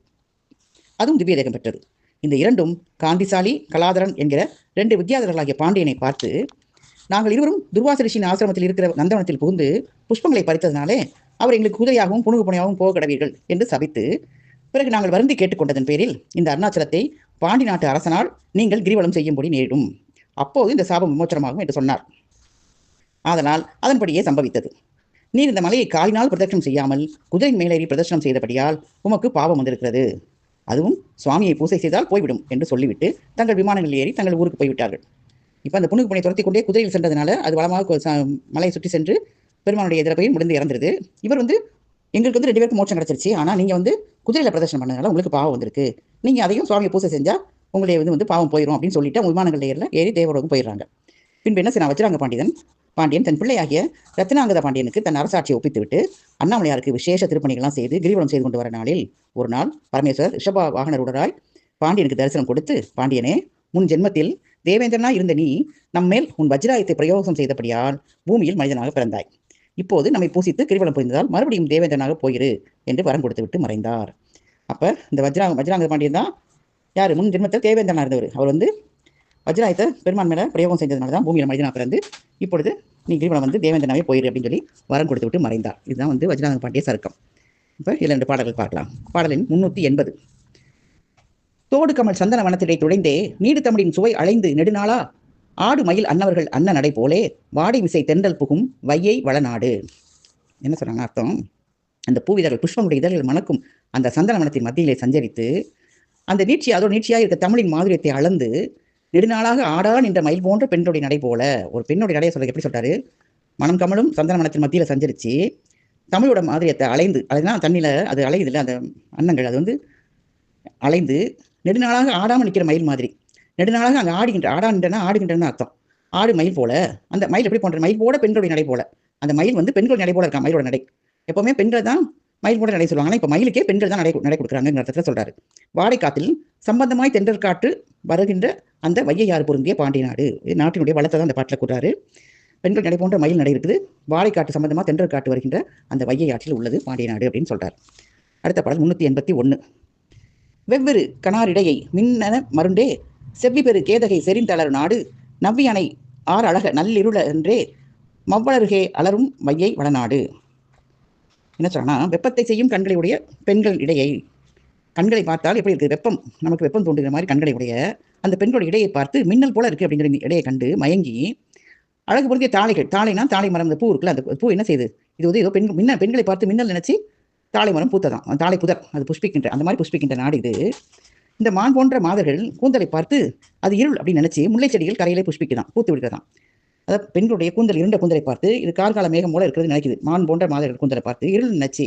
அதுவும் திவ்ய தேகம் பெற்றது. இந்த இரண்டும் காந்திசாலி கலாதரன் என்கிற 2 வித்யாதரர்களாகிய பாண்டியனை பார்த்து, நாங்கள் இருவரும் துர்வாச ரிஷியின் ஆசிரமத்தில் இருக்கிற நந்தவனத்தில் புகுந்து புஷ்பங்களை பறித்ததினாலே அவர் எங்களுக்கு குதிரையாகவும் புனுகு புனையாகவும் போக கடவீர்கள் என்று சபித்து, பிறகு நாங்கள் வருந்தி கேட்டுக்கொண்டதன் பேரில் இந்த அருணாச்சலத்தை பாண்டி நாட்டு அரசனால் நீங்கள் கிரிவலம் செய்யும்படி நேரிடும். அப்போது இந்த சாபம் விமோச்சனமாகும் என்று சொன்னார். ஆதலால் அதன்படியே சம்பவித்தது. நீர் இந்த மலையை காலினால் பிரதட்சணம் செய்யாமல் குதிரை மேலேறி பிரதட்சணம் செய்தபடியால் உமக்கு பாவம் வந்திருக்கிறது. அதுவும் சுவாமியை பூசை செய்தால் போய்விடும் என்று சொல்லிவிட்டு தங்கள் விமானங்களில் ஏறி தங்கள் ஊருக்கு போய்விட்டார்கள். இப்போ அந்த புனுகு பூனை துரத்தி கொண்டே குதிரையில் சென்றதுனால அது வளமாக மலையை சுற்றி சென்று பெருமானுடைய எதிர போய் முடிந்து இறந்துருது. இவர் வந்து எங்களுக்கு வந்து 2 பேருக்கு மோட்சம் கிடைச்சிருச்சு, ஆனால் நீங்கள் வந்து குதிரையில் பிரதர்ஷனம் பண்ணதுனால உங்களுக்கு பாவம் வந்திருக்கு, நீங்கள் அதையும் சுவாமியை பூசை செஞ்சால் உங்களுடைய வந்து பாவம் போயிடும் அப்படின்னு சொல்லிட்டு விமானங்களில் ஏறி தேவரோகம் போயிடுறாங்க. பின்பு என்ன செய்ய வச்சிராங்க பாண்டியன் தன் பிள்ளையாகிய ரத்னாங்கத பாண்டியனுக்கு தன் அரசாட்சியை ஒப்பித்துவிட்டு அண்ணாமலையாருக்கு விசேஷ திருப்பணிகள்லாம் செய்து கிரிவலம் செய்து கொண்டு வர நாளில் ஒரு நாள் பரமேஸ்வரர் ரிஷபா வாகனருடராய் பாண்டியனுக்கு தரிசனம் கொடுத்து, பாண்டியனே, முன் ஜென்மத்தில் தேவேந்திரனாய் இருந்த நீ நம்மேல் உன் வஜ்ராயத்தை பிரயோகம் செய்தபடியால் பூமியில் மனிதனாக பிறந்தாய். இப்போது நம்மை பூசித்து கிரிவலம் புரிந்ததால் மறுபடியும் தேவேந்திரனாக போயிரு என்று வரம் கொடுத்து விட்டு மறைந்தார். அப்ப இந்த வஜ்ராங்க பாண்டியன் தான் யாரு, முன் ஜென்மத்தில் தேவேந்திரனா இருந்தவர். அவர் வந்து வஜ்ராயத்தை பெருமான் மேல பிரயோகம் செஞ்சதுனால தான் பூமியில் மனிதனாக பிறந்து இப்பொழுது நீ கிரிவலம் வந்து தேவேந்திரனாவே போயிரு அப்படின்னு சொல்லி வரம் கொடுத்து விட்டு மறைந்தார். இதுதான் வந்து வஜ்ராங்க பாண்டிய சருக்கம். இப்ப 2 பாடல்கள் பார்க்கலாம். பாடலின் 380. தோடு கமல் சந்தன வனத்திடை துழைந்தே நீடு தமிழின் சுவை அலைந்து நெடுநாளா ஆடு மயில் அன்னவர்கள் அன்ன நடை போலே வாடை விசை தென்றல் புகும் வையை வளநாடு. என்ன சொல்றாங்க அர்த்தம், அந்த பூவிதழ்கள் புஷ்பங்களுடைய இதழ்கள் மணக்கும் அந்த சந்தன வனத்தின் மத்தியிலே சஞ்சரித்து அந்த நீட்சி அதோட நீட்சியாக இருக்க தமிழின் மாதுரியத்தை அளந்து நெடுநாளாக ஆடா நின்ற மயில் போன்ற பெண்ணுடைய நடை போல. ஒரு பெண்ணுடைய நடையை சொல்றது எப்படி சொல்றாரு? மனம் கமலும் சந்தன மனத்தின் மத்தியில் சஞ்சரிச்சு தமிழோட மாதிரியத்தை அலைந்து, அதுதான் தண்ணியில அது அலையுது இல்லை அந்த அன்னங்கள், அது வந்து அலைந்து நெடுநாளாக ஆடாமல் நிற்கிற மயில் மாதிரி. நெடுநாளாக அங்கே ஆடுகின்ற, ஆடான்றனா ஆடுகின்றன அர்த்தம். ஆடு மயில் போல. அந்த மயில் எப்படி போன்ற மயில் போல பெண்களுடைய நடை போல. அந்த மயில் வந்து பெண்கள் நடை போல இருக்கான் மயிலோட நடை. எப்பவுமே பெண்கள் தான் மயில் போல நடை சொல்லுவாங்க. இப்போ மயிலுக்கே பெண்கள் தான் நடை கொடுக்குறாங்கிற அர்த்தத்தில் சொல்றாரு. வாடைக்காத்தில் சம்பந்தமாய் தென்றற் காற்று வருகின்ற அந்த வையையாறு பொருந்திய பாண்டிய நாடு. நாட்டினுடைய வளத்தை தான் அந்த பாட்டில் கூறாரு. பெண்கள் நடை போன்ற மயில் நடை இருக்குது. வாழைக்காட்டு சம்பந்தமாக தென்றற் காட்டு வருகின்ற அந்த வையை ஆற்றில் உள்ளது பாண்டிய நாடு அப்படின்னு சொல்றார். அடுத்த பாடல் 381. வெவ்வேறு கணாரிடையை மின்னன மருண்டே செவ்வி பெரு கேதகை செறிந்தளர் நாடு நவ்வி அணை ஆறு அழக நல்லிருள என்றே மவ்வளருகே அலரும் வையை வளநாடு. என்ன சொன்னா, வெப்பத்தை செய்யும் கண்களை உடைய பெண்கள் இடையை, கண்களை பார்த்தால் எப்படி இருக்குது, வெப்பம் நமக்கு வெப்பம் தோன்றுகிற மாதிரி கண்களை உடைய அந்த பெண்களுடைய இடையை பார்த்து மின்னல் போல இருக்கு அப்படிங்கிற இடையை கண்டு மயங்கி அழகு பொருந்திய தாளைகள், தாளைனா தாளை மரம், அந்த பூ இருக்குல்ல, அந்த பூ என்ன செய்யுது, இது வந்து ஏதோ பெண்களை பார்த்து மின்னல் நினைச்சு தாளை மரம் பூத்ததான், தாளை புதர், அது புஷ்பிக்கின்ற, அந்த மாதிரி புஷ்பிக்கின்ற நாடு இது. இந்த மான் போன்ற மாதர்கள் கூந்தலை பார்த்து அது இருள் அப்படின்னு நினைச்சு முல்லை செடிகள் கரையிலே புஷ்பிக்குதான், பூத்து விடுறதான். அதாவது பெண்களுடைய கூந்தல் இருண்ட கூந்தலை பார்த்து இது கார்கால மேகம் போல இருக்கிறது நினைக்குது. மான் போன்ற மாதர்கள் கூந்தலை பார்த்து இருள் நினைச்சு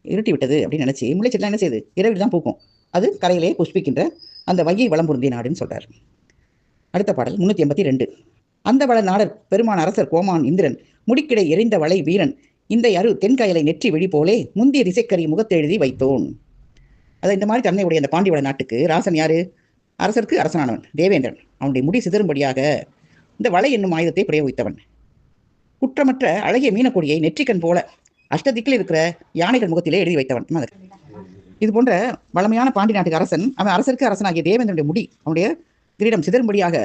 இருட்டி விட்டது அப்படின்னு நினைச்சு முல்லை செடிலாம் என்ன செய்யுது, இரவில் தான் பூக்கும், அது கரையிலே புஷ்பிக்கின்ற அந்த வையை வளம் பொருந்திய நாடுன்னு சொல்றார். அடுத்த பாடல் 382. அந்த வள நாடர் பெருமான் அரசர் கோமான் இந்திரன் முடிக்கிடை எரிந்த வளை வீரன் இந்த அரு தென்கயலை நெற்றி விழி போலே முந்திய திசைக்கறி முகத்தெழுதி வைத்தோன். அதை இந்த மாதிரி தன்மையுடைய அந்த பாண்டியவள நாட்டுக்கு ராசன் யாரு? அரசருக்கு அரசனானவன் தேவேந்திரன். அவனுடைய முடி சிதறும்படியாக இந்த வளை என்னும் ஆயுதத்தை பிரயோகித்தவன். குற்றமற்ற அழகிய மீனக்கொடியை நெற்றிக்கண் போல அஷ்டதிக்கில் இருக்கிற யானைகள் முகத்திலே எழுதி வைத்தவன். இது போன்ற வளமையான பாண்டி நாட்டுக்கு அரசன், அவன் அரசருக்கு அரசனாகிய தேவேந்திரனுடைய முடி அவனுடைய கிரீடம் சிதறும்படியாக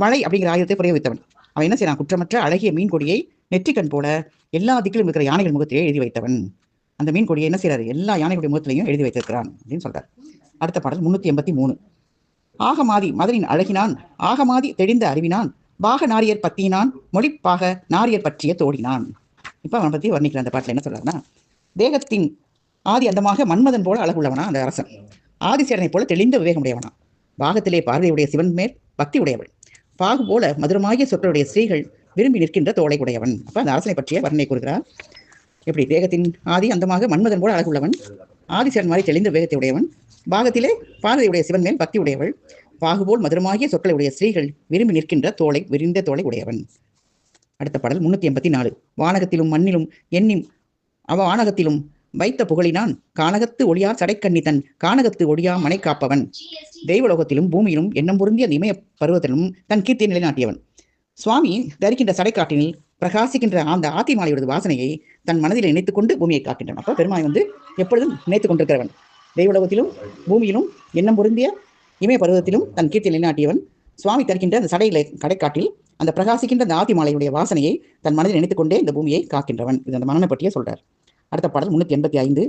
வளை அப்படிங்கிற ஆயுதத்தை பிரயோகித்தவன். அவன் என்ன செய்யறான்? குற்றமற்ற அழகிய மீன் கொடியை நெற்றிக்கண் போல எல்லா திக்கிலும் இருக்கிற யானைகள் முகத்திலே எழுதி வைத்தவன். அந்த மீன் கொடியை என்ன செய்யறாரு? எல்லா யானைகளுடைய முகத்திலையும் எழுதி வைத்திருக்கிறான் அப்படின்னு சொல்றார். அடுத்த பாடல் 383. ஆகமாதி மதனின் அழகினான் ஆகமாதி தெளிந்த அறிவினான் பாக நாரியர் பத்தினான் மொழிப்பாக நாரியர் பற்றிய தோடினான். இப்ப அவனை பத்தி வர்ணிக்கிற அந்த பாட்டில் என்ன சொல்றாருன்னா, தேகத்தின் ஆதி அந்தமாக மன்மதன் போல அழகுள்ளவனா அந்த அரசன், ஆதிசேரனை போல தெளிந்த விவேகமுடையவனா, பாகத்திலே பார்வையுடைய சிவன் மேல் பக்தி உடையவள், பாகு போல மதுரமாகிய சொற்களுடைய ஸ்திரீகள் விரும்பி நிற்கின்ற தோளை உடையவன். அப்ப அந்த அரசனை பற்றிய வர்ணனை கூறுகிறார். எப்படி? தேகத்தின் ஆதி அந்தமாக மன்மதன் போல அழகுள்ளவன், ஆதிசேரன் மாதிரி தெளிந்த விவேகத்தை உடையவன், பாகத்திலே பார்வையுடைய சிவன் மேல் பக்தி உடையவள், பாகுபோல் மதுரமாகிய சொற்களை உடைய ஸ்திரீகள் விரும்பி நிற்கின்ற தோளை விரிந்த தோளை உடையவன். அடுத்த பாடல் 384. வானகத்திலும் மண்ணிலும் எண்ணிம் அவ வானகத்திலும் வைத்த புகழினான் கானகத்து ஒளியார் சடைக்கண்ணி தன் கானகத்து ஒளியா மனை காப்பவன், தெய்வலோகத்திலும் பூமியிலும் எண்ணம் பொருந்திய இமய பருவத்திலும் தன் கீர்த்தியை நிலைநாட்டியவன். சுவாமி தரிக்கின்ற சடைக்காட்டினில் பிரகாசிக்கின்ற அந்த ஆத்திமாலையுடைய வாசனையை தன் மனதில் நினைத்துக் கொண்டு பூமியை காக்கின்றன. அப்போ பெருமானை வந்து எப்பொழுதும் நினைத்துக் கொண்டிருக்கிறவன். தெய்வலோகத்திலும் பூமியிலும் எண்ணம் பொருந்திய இமய பருவத்திலும் தன் கீர்த்தியை நிலைநாட்டியவன். சுவாமி தருகின்ற அந்த சடையிலே கடைக்காட்டில் அந்த பிரகாசிக்கின்ற அந்த ஆத்திமாலையுடைய வாசனையை தன் மனதில் நினைத்துக் கொண்டே இந்த பூமியை காக்கின்றவன். இது அந்த மனனை பற்றியே சொல்றார். அடுத்த பாடல் 385.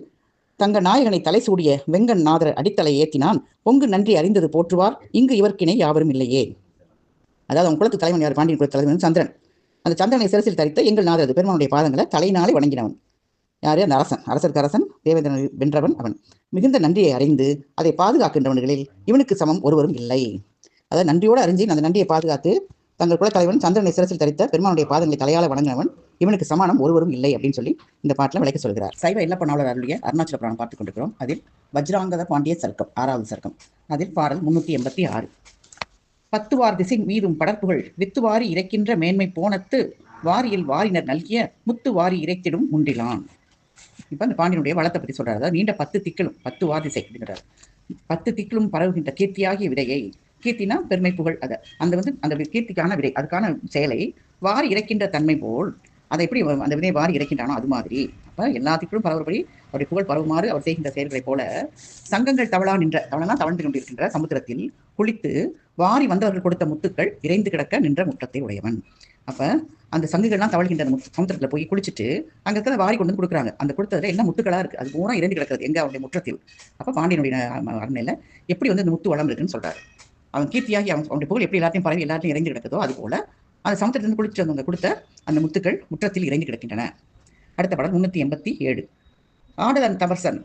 தங்க நாயகனை தலை சூடிய வெங்கன் நாதர் அடித்தலை ஏற்றினான் பொங்கு நன்றி அறிந்தது போற்றுவார் இங்கு இவர்க்கிணை யாவரும் இல்லையே. அதாவது அவன் குலத்து தலைவன் யார்? பாண்டியன் குலத்து தலைவன் சந்திரன். அந்த சந்திரனை சிரசில் தரித்த எங்கள் நாதரது பெருமானுடைய பாதங்களை தலையினாலே வணங்கினவன் யாரு? அந்த அரசன். அரசருக்கு அரசன், தேவேந்திரனை வென்றவன் அவன். மிகுந்த நன்றியை அறிந்து அதை பாதுகாக்கின்றவர்களில் இவனுக்கு சமம் ஒருவரும் இல்லை. அதாவது நன்றியோடு அறிஞ்சு அந்த நன்றியை பாதுகாத்து தங்கள் குலத்தலைவன் சந்திரனை சிரசில் தரித்த பெருமானுடைய பாதங்களை தலையால வணங்கினவன் இவனுக்கு சமானம் ஒருவரும் இல்லை அப்படின்னு சொல்லி இந்த பாட்டில் விளக்க சொல்கிறார். சைவ இல்லப்பனாளர் அருளிய அருணாச்சல புராணம் பார்த்துக் கொண்டிருக்கிறோம். அதில் வஜ்ராங்கத பாண்டிய சர்க்கம் 6வது சர்க்கம். அதில் பாடல் 386. பத்துவார் திசை மீதும் படர்ப்புகள் வித்துவாரி இறைக்கின்ற மேன்மை போனத்து வாரியில் வாரினர் நல்கிய முத்து வாரி இறைத்திடும் முன்றிலான். இப்ப அந்த பாண்டியனுடைய வளத்தை பத்தி சொல்றாரு. அதாவது நீண்ட 10 திக்கிலும் 10 வார் திசை அப்படின்றாரு. 10 திக்கிலும் பரவுகின்ற கீர்த்தியாகிய விடையை, கீர்த்தினா பெருமை புகழ், அதை அந்த கீர்த்திக்கான விடை, அதுக்கான செயலை வாரி இறைக்கின்ற தன்மை போல் அதை எப்படி அந்த விதையை வாரி இறைக்கின்றானோ அது மாதிரி அப்ப எல்லாத்துக்கும் பரவுபடி அவருடைய புகழ் பரவுமாறு அவர் செய்கின்ற செயல்களைப் போல சங்கங்கள் தவளா நின்ற, தவளனா தவழ்ந்து கொண்டிருக்கின்ற சமுத்திரத்தில் குளித்து வாரி வந்தவர்கள் கொடுத்த முத்துக்கள் இறைந்து கிடக்க நின்ற முற்றத்தை உடையவன். அப்ப அந்த சங்குகள்லாம் தவழ்கின்ற அந்த சமுத்திரத்துல போய் குளிச்சுட்டு அங்க இருக்கிற வாரி கொண்டு வந்து கொடுக்குறாங்க. அந்த கொடுத்ததுல என்ன முத்துக்களா இருக்கு, அது பூரா இறைந்து கிடக்கிறது எங்க? அவருடைய முற்றத்தில். அப்ப பாண்டியனுடைய அரண்மையில எப்படி வந்து இந்த முத்து வளம் இருக்குன்னு சொல்றாரு. அவன் கீர்த்தியாகி அவனுடைய புகழ் எப்படி எல்லாத்தையும் பரவி எல்லாத்தையும் இறைந்து கிடக்குதோ அது போல அந்த சமுத்திரத்திலிருந்து குளிச்சவங்க கொடுத்த அந்த முத்துக்கள் முற்றத்தில் இறைந்து கிடக்கின்றன. அடுத்த பாடல் 387. ஆடலன் தவர்சன்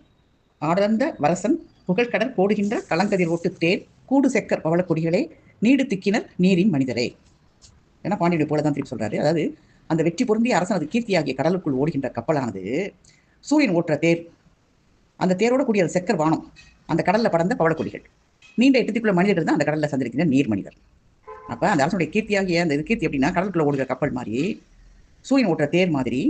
ஆடலந்த வரசன் புகழ்கடல் போடுகின்ற கலங்கதிர் ஓட்டு தேர் கூடு செக்கர் பவள கொடிகளே நீடு திக்கினர் நீரின் மனிதரே. ஏன்னா பாண்டியனுடைய போல தான் திருப்பி சொல்றாரு. அதாவது அந்த வெற்றி பொருந்திய அரசனது கீர்த்தியாகிய கடலுக்குள் ஓடுகின்ற கப்பலானது சூரியன் ஓட்டுற தேர், அந்த தேரோட கூடிய செக்கர் வானம், அந்த கடல்ல படர்ந்த பவளக்கொடிகள், நீண்ட 8 திக்குள்ள மனிதர்கள் தான் அந்த கடல்ல சந்திருக்கிற நீர் மனிதர். அப்ப அந்த அரசனுடைய கீர்த்தியாகிய அந்த கீர்த்தி எப்படின்னா கடலுக்குள்ள ஓடுகிற கப்பல் மாதிரி, சூரியன் ஓட்டுற தேர் மாதிரி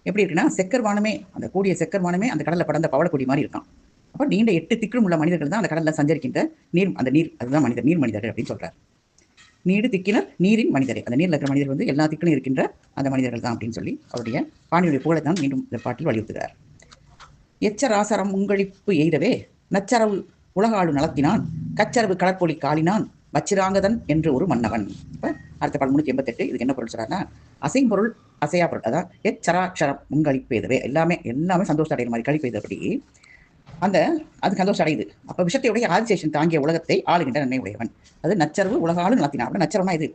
எப்படி இருக்குன்னா செக்கர் வானமே, அந்த கூடிய செக்கர் வானமே அந்த கடல்ல படர்ந்த பவளக்கொடி மாதிரி இருக்கான். அப்ப நீண்ட 8 திக்கிலும் உள்ள மனிதர்கள் தான் அந்த கடல்ல சஞ்சரிக்கின்ற நீர், அந்த நீர் அதுதான் மனிதர், நீர் மனிதர்கள் அப்படின்னு சொல்றாரு. நீடு திக்கினர் நீரின் மனிதரே, அந்த நீரில் இருக்கிற மனிதர் வந்து எல்லா திக்கிலும் இருக்கின்ற அந்த மனிதர்கள் தான் அப்படின்னு சொல்லி அவருடைய பாண்டியுடைய புகழை தான் மீண்டும் இந்த பாட்டில் வலியுறுத்துகிறார். எச்சராசரம் உங்களிப்பு எய்தவே நச்சரவு உலகாளு நலத்தினான் கச்சரவு கடற்பொலி காலினான் வச்சிராங்கதன் என்று ஒரு மன்னவன். இப்போ அடுத்த பாடல் 388. இதுக்கு என்ன பொருள் சொல்றாருன்னா, அசையும் பொருள் அசையா பொருள், அதான் எச்சராட்சரம் உங்களிப்பு எய்தவே, எல்லாமே சந்தோஷம் அடைகிற மாதிரி கழிப்பு எய்தபடி அது சந்தோஷம் அடையுது. அப்போ விஷத்தையுடைய ஆதிசேஷன் தாங்கிய உலகத்தை ஆளுகின்ற நன்மை உடையவன். அது நச்சரவு உலகாலும் நடத்தினான். அப்போ நச்சரம்னா இது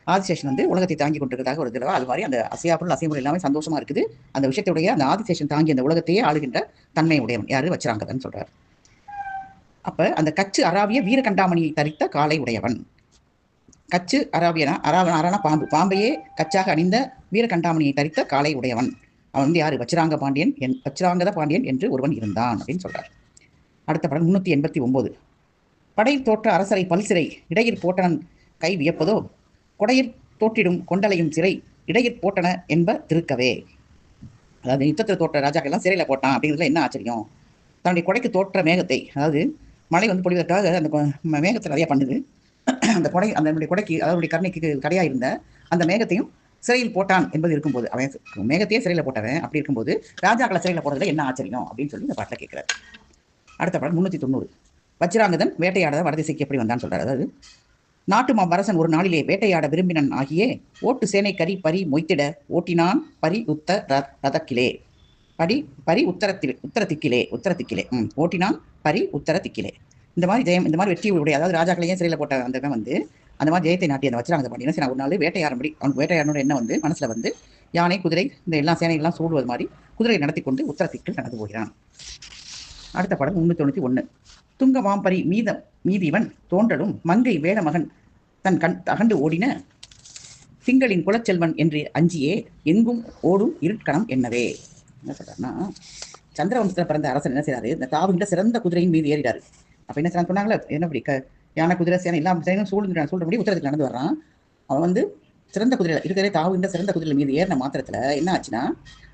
ஆதிசேஷன் வந்து உலகத்தை தாங்கி கொண்டிருக்கிறதாக ஒரு தடவை, அது மாதிரி அந்த அசையாப்பொருள் அசையப்பொருள் எல்லாமே சந்தோஷமா இருக்குது. அந்த விஷயத்துடைய அந்த ஆதிசேஷன் தாங்கி அந்த உலகத்தையே ஆளுகின்ற தன்மை உடையவன் யாரு? வச்சிராங்கதன் சொல்றார். அப்ப அந்த கச்சு அராவிய வீரகண்டாமணியை தரித்த காலை உடையவன். கச்சு அராவியனா, அரானா பாம்பு, பாம்பையே கச்சாக அணிந்த வீரகண்டாமணியை தரித்த காலை உடையவன். அவன் வந்து யாரு? வச்சிராங்கத பாண்டியன் என்று ஒருவன் இருந்தான் அப்படின்னு சொல்றார். அடுத்த படம் 389. படையில் தோற்ற அரசரை பல்சிறை இடையிற் போட்டனன் கை வியப்பதோ கொடையிற் தோற்றிடும் கொண்டலையும் சிறை இடையிற் போட்டன என்ப திருக்கவே. அதாவது யுத்தத்தில் தோற்ற ராஜாக்கள் எல்லாம் சிறையில் போட்டான் அப்படிங்கிறதுல என்ன ஆச்சரியம்? தன்னுடைய கொடைக்கு தோற்ற மேகத்தை, அதாவது மழை வந்து பொழிவதற்காக அந்த மேகத்தை நிறைய பண்ணுது. அந்த கொடை, அந்த கொடைக்கு, அதனுடைய கருணைக்கு கடையாக இருந்த அந்த மேகத்தையும் சிறையில் போட்டான் என்பது இருக்கும்போது, அவன் மேகத்தையே சிறையில் போட்டவன் அப்படி இருக்கும்போது ராஜாக்களை சிறையில் போடுறதுல என்ன ஆச்சரியம் அப்படின்னு சொல்லி இந்த பாட்டில் கேட்கிறார். அடுத்த பாடல் 390. வச்சிராங்கதன் வேட்டையாட வடதிசைக்கு எப்படி வந்தான்னு சொல்றாரு. அதாவது நாட்டு மாம்பரசன் ஒரு நாளிலே வேட்டையாட விரும்பினன் ஆகியே ஓட்டு சேனை கரி பரி மொய்த்திட ஓட்டினான் பரி உத்த ரதக்கிலே பரி உத்தரத்திக்கிலே ஓட்டினான் பரி உத்தர திக்கிலே. இந்த மாதிரி ஜெயம், இந்த மாதிரி வெற்றியுடைய, அதாவது ராஜாக்களையே சிறையில் போட்ட அந்த வந்து அந்த மாதிரி ஜெயத்தை நாட்டி அந்த வச்சிராங்க பாண்டியன் சரி ஒரு நாள் வேட்டையாடும்படி, அவனுக்கு வேட்டையாடனோட என்ன வந்து மனசுல வந்து யானை குதிரை இந்த எல்லா சேனைகள்லாம் சூடுவது மாதிரி குதிரையை நடத்தி கொண்டு உத்தரத்திற்கு நடந்து போகிறான். அடுத்த படம் 391. துங்க வாம்பரி மீதிவன் தோன்றலும் மங்கை வேட மகன் தன் கண் தகண்டு ஓடின திங்களின் குலச்செல்வன் என்று அஞ்சியே எங்கும் ஓடும் இருட்கணம் என்னவே. என்ன சொல்றாருன்னா, சந்திரவம்சத்தில் பிறந்த அரசன் என்ன செய்யறாரு? இந்த தாவுகின்ற சிறந்த குதிரையின் மீது ஏறிடாரு. அப்ப என்ன செய்யறான்னு சொன்னாங்களே, என்னப்படி யானை குதிரை சேனை எல்லா சேனையும் சொல்றபடி உத்தரத்துக்கு நடந்து வர்றான். அவன் வந்து சிறந்த குதிரையில இருக்கிறதே தாவுகின்ற சிறந்த குதிரை மீது ஏறின மாத்திரத்துல என்ன ஆச்சுன்னா,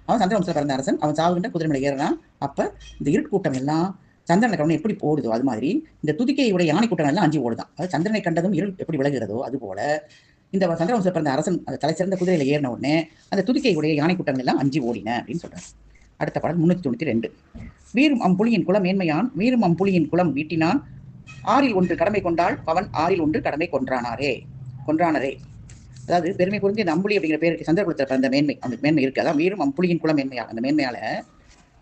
அவன் சந்திரவம்சத்தில் பிறந்த அரசன், அவன் சாவுகின்ற குதிரை மேல ஏறான். அப்ப இந்த இருட்டு கூட்டம் எல்லாம் சந்திரனை கவனம் எப்படி ஓடுதோ அது மாதிரி இந்த துதிக்கையுடைய யானை கூட்டம் எல்லாம் அஞ்சி ஓடுதான். அது சந்திரனை கண்டதும் இருள் எப்படி விலகிறதோ அது போல இந்த சந்திரவம்சத்தில் பிறந்த அரசன் அந்த தலை சிறந்த குதிரையில ஏறின உடனே அந்த துதிக்கையுடைய யானை கூட்டங்கள் எல்லாம் அஞ்சி ஓடின அப்படின்னு சொல்றாரு. அடுத்த பாடல் 392. வீரும் அம்புலியின் குலம் மேன்மையான் வீரும் அம்புலியின் குலம் வீட்டினான் ஆறில் ஒன்று கடமை கொண்டாள் பவன் ஆறில் ஒன்று கடமை கொன்றானரே. அதாவது பெருமை புரிஞ்சு அந்த அம்புலி அப்படிங்கிற பேருக்கு சந்திரகுலத்தில் பிறந்த மேன்மை, அந்த மேன்மை இருக்கு. அதான் வீரும் அம்புலியின் குலம் மேன்மையா, அந்த மேன்மையால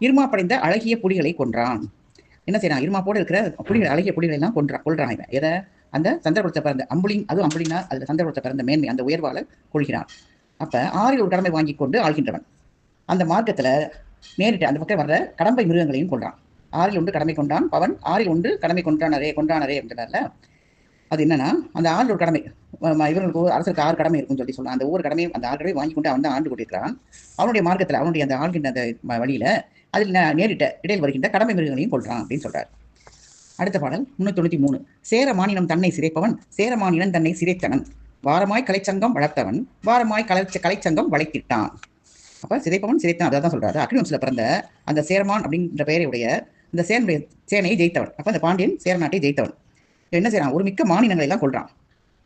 இருமா படைந்த அழகிய புலிகளை கொன்றான். என்ன செய்யறான்? இருமா போட இருக்கிற புலிகள், அழகிய புலிகளை எல்லாம் கொள்றான் இவன். எதை? அந்த சந்திரகுலத்தை பிறந்த அம்புலின், அதுவும் அம்புலினா அதுல சந்திரகுலத்தை பிறந்த மேன்மை, அந்த உயர்வால கொள்கிறான். அப்ப ஆறில் ஒரு கடமை வாங்கி கொண்டு ஆள்கின்றவன் அந்த மார்க்கத்துல நேரிட்டு அந்த பக்கம் வர்ற கடம்பை மிருகங்களையும் கொள்றான். ஆறில் ஒன்று கடமை கொண்டான் பவன் ஆறில் ஒன்று கடமை கொன்றானரே அப்படின்றதுல அது என்னன்னா, அந்த ஆறு ஒரு கடமை, இவர்களுக்கு அரசுக்கு 6 கடமை இருக்குன்னு சொல்லி சொல்றான். அந்த ஒவ்வொரு கடமையும் அந்த 6 கடமை வாங்கி கொண்டு அவன் தான் ஆண்டு கொண்டிருக்கிறான். அவனுடைய மார்க்கத்தில் அவனுடைய அந்த ஆள்கின்ற அந்த வழியில அதில் நேரிட்ட இடையில் வருகின்ற கடமை மிருகங்களையும் கொள்றான் அப்படின்னு சொல்றார். அடுத்த பாடல் 393. சேர மாநிலம் தன்னை சிறைப்பவன் சேர மாநிலம் தன்னை சிறைத்தனன் வாரமாய் கலைச்சங்கம் வளர்த்தவன் வாரமாய் கலைச்சங்கம் வளைத்திட்டான். அப்ப சிறைப்பவன் சிறைத்தான், அதான் சொல்றாரு. அக்னிவம்சத்தில் பிறந்த அந்த சேரமான் அப்படின்ற பெயரையுடைய அந்த சேனையை ஜெயித்தவன். அப்ப அந்த பாண்டியன் சேர நாட்டை ஜெயித்தவன் என்ன செய்யறான்? ஒரு மிக்க மாநிலங்களை எல்லாம் கொள்றான்.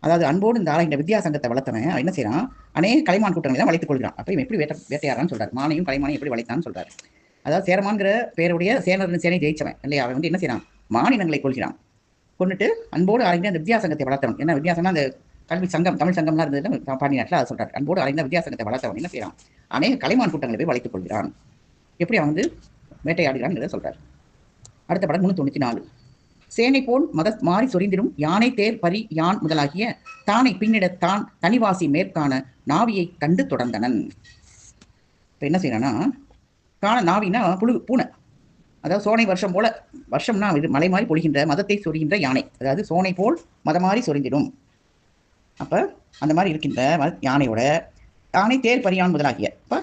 அதாவது அன்போடு இந்த ஆளை இந்த வித்தியாசங்கத்தை வளர்த்தவன் என்ன செய்யறான்? அநேக கலைமான் கூட்டங்களை எல்லாம் வளைத்துக் கொள்கிறான். அப்ப இவன் எப்படி வேட்டையாடுறான்னு சொல்றாரு. மானையும் கலைமானையும் எப்படி வளைத்தான்னு சொல்றாரு. அதாவது சேரமான்கிற பேருடைய சேனை ஜெயிச்சவன் இல்லையா, அவன் வந்து என்ன செய்யறான்? மாநிலங்களை கொள்கிறான். கொண்டுட்டு அன்போடு ஆராய்ந்த அந்த வித்தியாசங்கத்தை வளர்த்தவன். என்ன வித்தியாசம்னா அந்த கல்வி சங்கம், தமிழ் சங்கம்லாம் இருந்ததுல பாண்டி நாட்டில் அதை சொல்றாரு. அன்போடு ஆராய்ந்த வித்தியாசங்கத்தை வளர்த்தவன் என்ன செய்யறான்? அநேக கலைமான் கூட்டங்களை போய் வளைத்துக் கொள்கிறான். எப்படி அவன் வந்து வேட்டையாடுகிறான் சொல்றாரு. அடுத்த படம் 394. சேனை போல் மாறி சொரிந்திடும் யானை தேர் பரி யான் முதலாகிய தானை பின்னிடத்தான் தனிவாசி மேற்கான நாவியை கண்டு தொடர்ந்தனன். இப்ப என்ன செய்யறான்னா, நாவினா பூனை, அதாவது சோனை வருஷம் போல, வருஷம்னா இது மலை மாறி பொழிகின்ற மதத்தை சொரிகின்ற யானை, அதாவது சோனை போல் மதமாறி சொரிந்திடும் அப்போ அந்த மாதிரி இருக்கின்ற யானையோட யானை தேர் பரியான் முதலாகிய இப்போ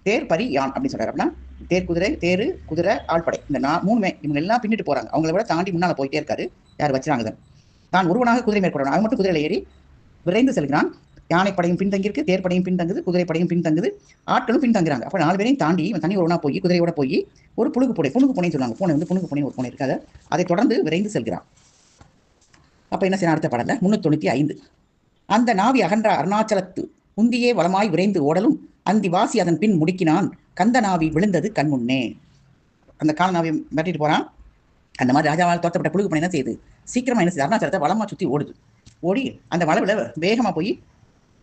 தேர் பரி யான் அப்படின்னு சொல்கிறார். அப்படின்னா தேர் குதிரை, தேர் குதிரை, ஆழ்படை, இந்த மூணுமே இவங்க எல்லாம் பின்னிட்டு போகிறாங்க. அவங்கள விட தாண்டி முன்னால் போயிட்டே இருக்காரு யார் வச்சுறாங்க. தான் ஒருவனாக குதிரை மேற்கொள்ளணும். அவன் மட்டும் குதிரையில் ஏறி விரைந்து செல்கிறான். யானைப்படையும் பின்தங்கிருக்கு, தேர்ப்படையும் பின்தங்குது, குதிரைப்படையும் பின்தங்குது, ஆட்களும் பின்தங்குறாங்க. அப்போ 4 பேரையும் தாண்டி இவன் தனி ஒருவனா போய் குதிரையோட போய் ஒரு புணுகு புனைன்னு சொல்லுவாங்க. பூனை வந்து புணுகு புனை ஒரு பூனை இருக்காது. அதை தொடர்ந்து விரைந்து செல்கிறான். அப்போ என்ன செய்யணும் அடுத்த பாடல 395. அந்த நாவி அகன்ற அருணாச்சலத்து உந்தியே வளமாய் விரைந்து ஓடலும் அந்தி வாசி அதன் பின் முடுக்கினான் கந்த நாவி விழுந்தது கண் முன்னே. அந்த கால நாவி மிரட்டிட்டு போறான். அந்த மாதிரி ராஜாவால் தோற்றப்பட்ட புழுகு பண்ணி என்ன செய்யுது, சீக்கிரமா என்ன செய்யுது, அருணாச்சலத்தை வளமா சுற்றி ஓடுது. ஓடி அந்த வளவில் வேகமாக போய்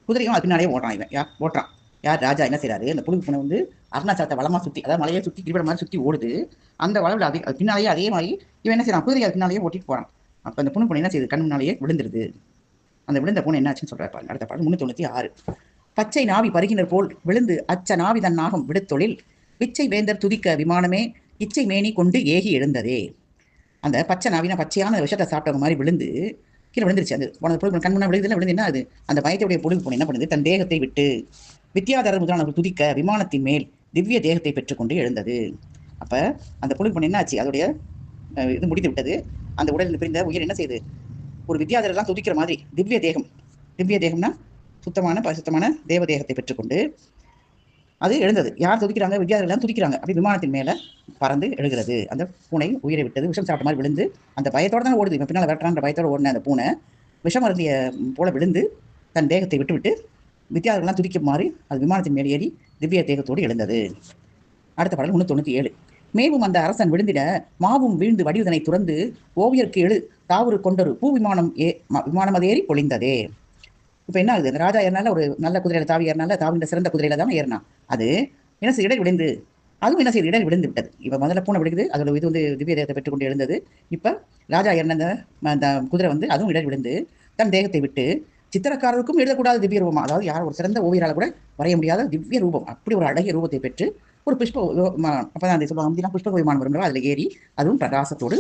குதிரையும் அது பின்னாலே ஓடுறான். இவன் ஓட்டுறான் யார், ராஜா என்ன செய்யறாரு, அந்த புழுகு பண்ணை வந்து அருணாச்சலத்தை வளமா சுற்றி, அதாவது மலையை சுற்றி கிரிவலம் மாதிரி சுற்றி ஓடுது. அந்த வளவில் அது பின்னாலேயே அதே மாதிரி இவன் என்ன செய்யறான், குதிரையை அது பின்னாலேயே ஓட்டிட்டு போறான். அப்போ அந்த புழு பண்ணை என்ன செய்யுது, கண் முன்னாலேயே விழுந்துருது. அந்த விழுந்த பூனை என்னாச்சுன்னு சொல்றாரு அடுத்த பாடல் 396. பச்சை நாவி பருகினர் போல் விழுந்து அச்ச நாவி தன் நாகம் விடுத்தொழில் பிச்சை வேந்தர் துதிக்க விமானமே இச்சை மேனி கொண்டு ஏகி எழுந்ததே. அந்த பச்சை நாவினா பச்சையான விஷத்தை சாப்பிட்ட மாதிரி விழுந்து கீழே விழுந்துருச்சு. அது போன பொழுது கண் முன்னா விழுந்து என்ன அது, அந்த பயத்தையுடைய பொழுது பூனை என்ன பண்ணுது, தன் தேகத்தை விட்டு வித்தியாதரர் முதலானவர்கள் துதிக்க விமானத்தின் மேல் திவ்ய தேகத்தை பெற்றுக்கொண்டு எழுந்தது. அப்போ அந்த பொழுது பூனை என்ன ஆச்சு, அதோடைய இது முடிந்து விட்டது. அந்த உடலில் பிரிந்த உயிர் என்ன செய்யுது, ஒரு வித்தியாதரெல்லாம் துதிக்கிற மாதிரி திவ்ய தேகம்னா சுத்தமான பரிசுத்தமான தேவ தேகத்தை பெற்றுக்கொண்டு அது எழுந்தது. யார் துதிக்கிறாங்க, வித்தியாதரெல்லாம் துதிக்கிறாங்க. அப்படி விமானத்தின் மேலே பறந்து எழுகிறது. அந்த பூனை உயிரை விட்டது. விஷம் சாப்பிட்ட மாதிரி விழுந்து அந்த பயத்தோடு தான் ஓடுது. இப்போ பின்னால் விரட்டுறான்ற பயத்தோடு ஓடின அந்த பூனை விஷம் அருந்திய போல விழுந்து தன் தேகத்தை விட்டுவிட்டு வித்தியாதரெல்லாம் துதிக்குமாறு அது விமானத்தின் மேலே ஏறி திவ்ய தேகத்தோடு எழுந்தது. அடுத்த பாடல் 397. மேவும் அந்த அரசன் விழுந்திட மாவும் வீழ்ந்து வடிவதனை துறந்து ஓவியருக்கு எழு தாவூரு கொண்டொரு பூ விமானம் அது ஏறி பொழிந்ததே. இப்போ என்ன ஆகுது, அந்த ராஜா ஏறினால ஒரு நல்ல குதிரையில தாவி ஏறினால, தாவின்ற சிறந்த குதிரையில தான் ஏறினான். அது என்ன செய்ய இடர் விழுந்து, அதுவும் என்ன செய்யுது, இடர் விழுந்து விட்டது. இப்போ முதல்ல பூனை விழுகுது, அதோட இது வந்து திவ்ய தேகத்தை பெற்றுக்கொண்டு எழுந்தது. இப்போ ராஜா ஏறின அந்த குதிரை வந்து அதுவும் இடர் விழுந்து தன் தேகத்தை விட்டு சித்திரக்காரருக்கும் எழுதக்கூடாத திவ்ய ரூபமா, அதாவது யார் ஒரு சிறந்த ஓவியரால் கூட வரைய முடியாத திவ்ய ரூபம், அப்படி ஒரு அழகிய ரூபத்தை பெற்று ஒரு புஷ்ப அப்பதான் அந்த சொல்லுவாங்க புஷ்ப விமானம் வரும்ல, அதில் ஏறி அதுவும் பிரகாசத்தோடு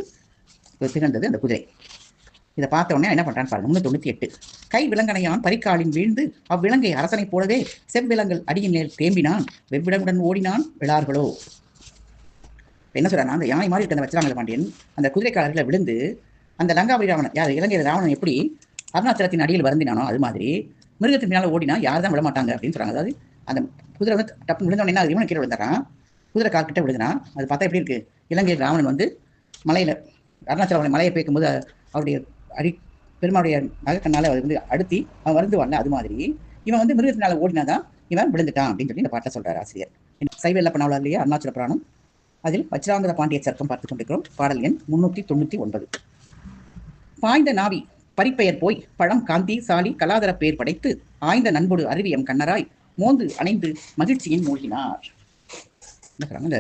திகழ்ந்தது அந்த குதிரை. இதை பார்த்த உடனே என்ன பண்றான்னு பாருங்க 398. கை விலங்கனையான் பரிக்காலின் வீழ்ந்து அவ்விலங்கை அரசனை போலவே செவ்விலங்கல் அடியின் மேல் தேம்பினான் வெவ்விடங்குடன் ஓடினான் விழார்களோ. என்ன சொல்றாங்க, அந்த யானை மாதிரி இருக்க அந்த வச்சிராமல பாண்டியன் அந்த குதிரைக்காலர்களை விழுந்து அந்த லங்காபுரி ராவணன் யார், இலங்கையில் ராவணன் எப்படி அருணாச்சலத்தின் அடியில் வருந்தினானோ அது மாதிரி மிருகத்தின் பின்னால் ஓடினா யார் தான் விழமாட்டாங்க அப்படின்னு சொல்றாங்க. அதாவது அந்த குதிரை வந்து டப்பு விழுந்தோடனே அது இவனை கீழே விழுந்துறான், குதிரை கால்கிட்ட விழுதுறான். அது பார்த்தா எப்படி இருக்கு, இலங்கையில் ராவணன் வந்து மலையில அருணாச்சல மலையை பேய்க்கும்போது அவருடைய பெருமாளுடைய நகக்கண்ணால அது வந்து அடுத்தி அவன் வருந்துவான்ல, அது மாதிரி இவன் வந்து மிருகத்தினால ஓடினாதான் இவன் விழுந்துட்டான் அப்படின்னு சொல்லி இந்த பாட்டை சொல்றாரு ஆசிரியர். சைவ இல்லப்பனாவில் இல்லையா அருணாச்சல புராணம், அதில் வச்சிராங்கத பாண்டிய சர்க்கம் பார்த்து கொண்டிருக்கிறோம். பாடல் எண் 399. பாய்ந்த நாவி பரிப்பெயர் போய் பழம் காந்தி சாலி கலாதர பேர் படைத்து ஆய்ந்த நண்போடு அருவியம் கண்ணராய் மோந்து அணைந்து மகிழ்ச்சியின் மூழ்கினார். என்ன சொல்றாங்க,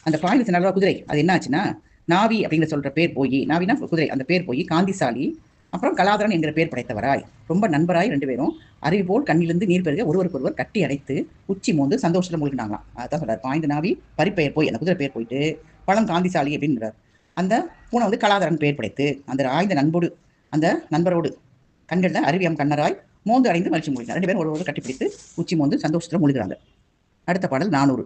அந்த பாய்ந்து நல்ல குதிரை அது என்ன ஆச்சுன்னா, நாவி அப்படிங்கிற சொல்ற பேர் போய், நாவினா குதிரை, அந்த பேர் போய் காந்திசாலி அப்புறம் கலாதரன் என்கிற பேர் படைத்தவராய் ரொம்ப நண்பராய் 2 பேரும் அருவி போல் கண்ணிலிருந்து நீர் பெருக ஒருவருக்கொருவர் கட்டி அடைத்து உச்சி மோந்து சந்தோஷத்தில் மூழ்கினாங்களாம். அதான் சொல்றாரு, பாய்ந்த நாவி பரிப்பெயர் போய், அந்த குதிரை பேர் போயிட்டு பழம் காந்திசாலி அப்படின்றார். அந்த பூனை வந்து கலாதரன் பேர் படைத்து அந்த ஆய்ந்த நண்போடு அந்த நண்பரோடு கண்களில் அருவியம் கண்ணராய் மோந்து அடைந்து மகிழ்ச்சி மூழ்கினார். 2 பேரும் ஒருவர் கட்டிப்பிடித்து உச்சி மோந்து சந்தோஷத்தில் மூழ்கிறாங்க. அடுத்த பாடல் 400.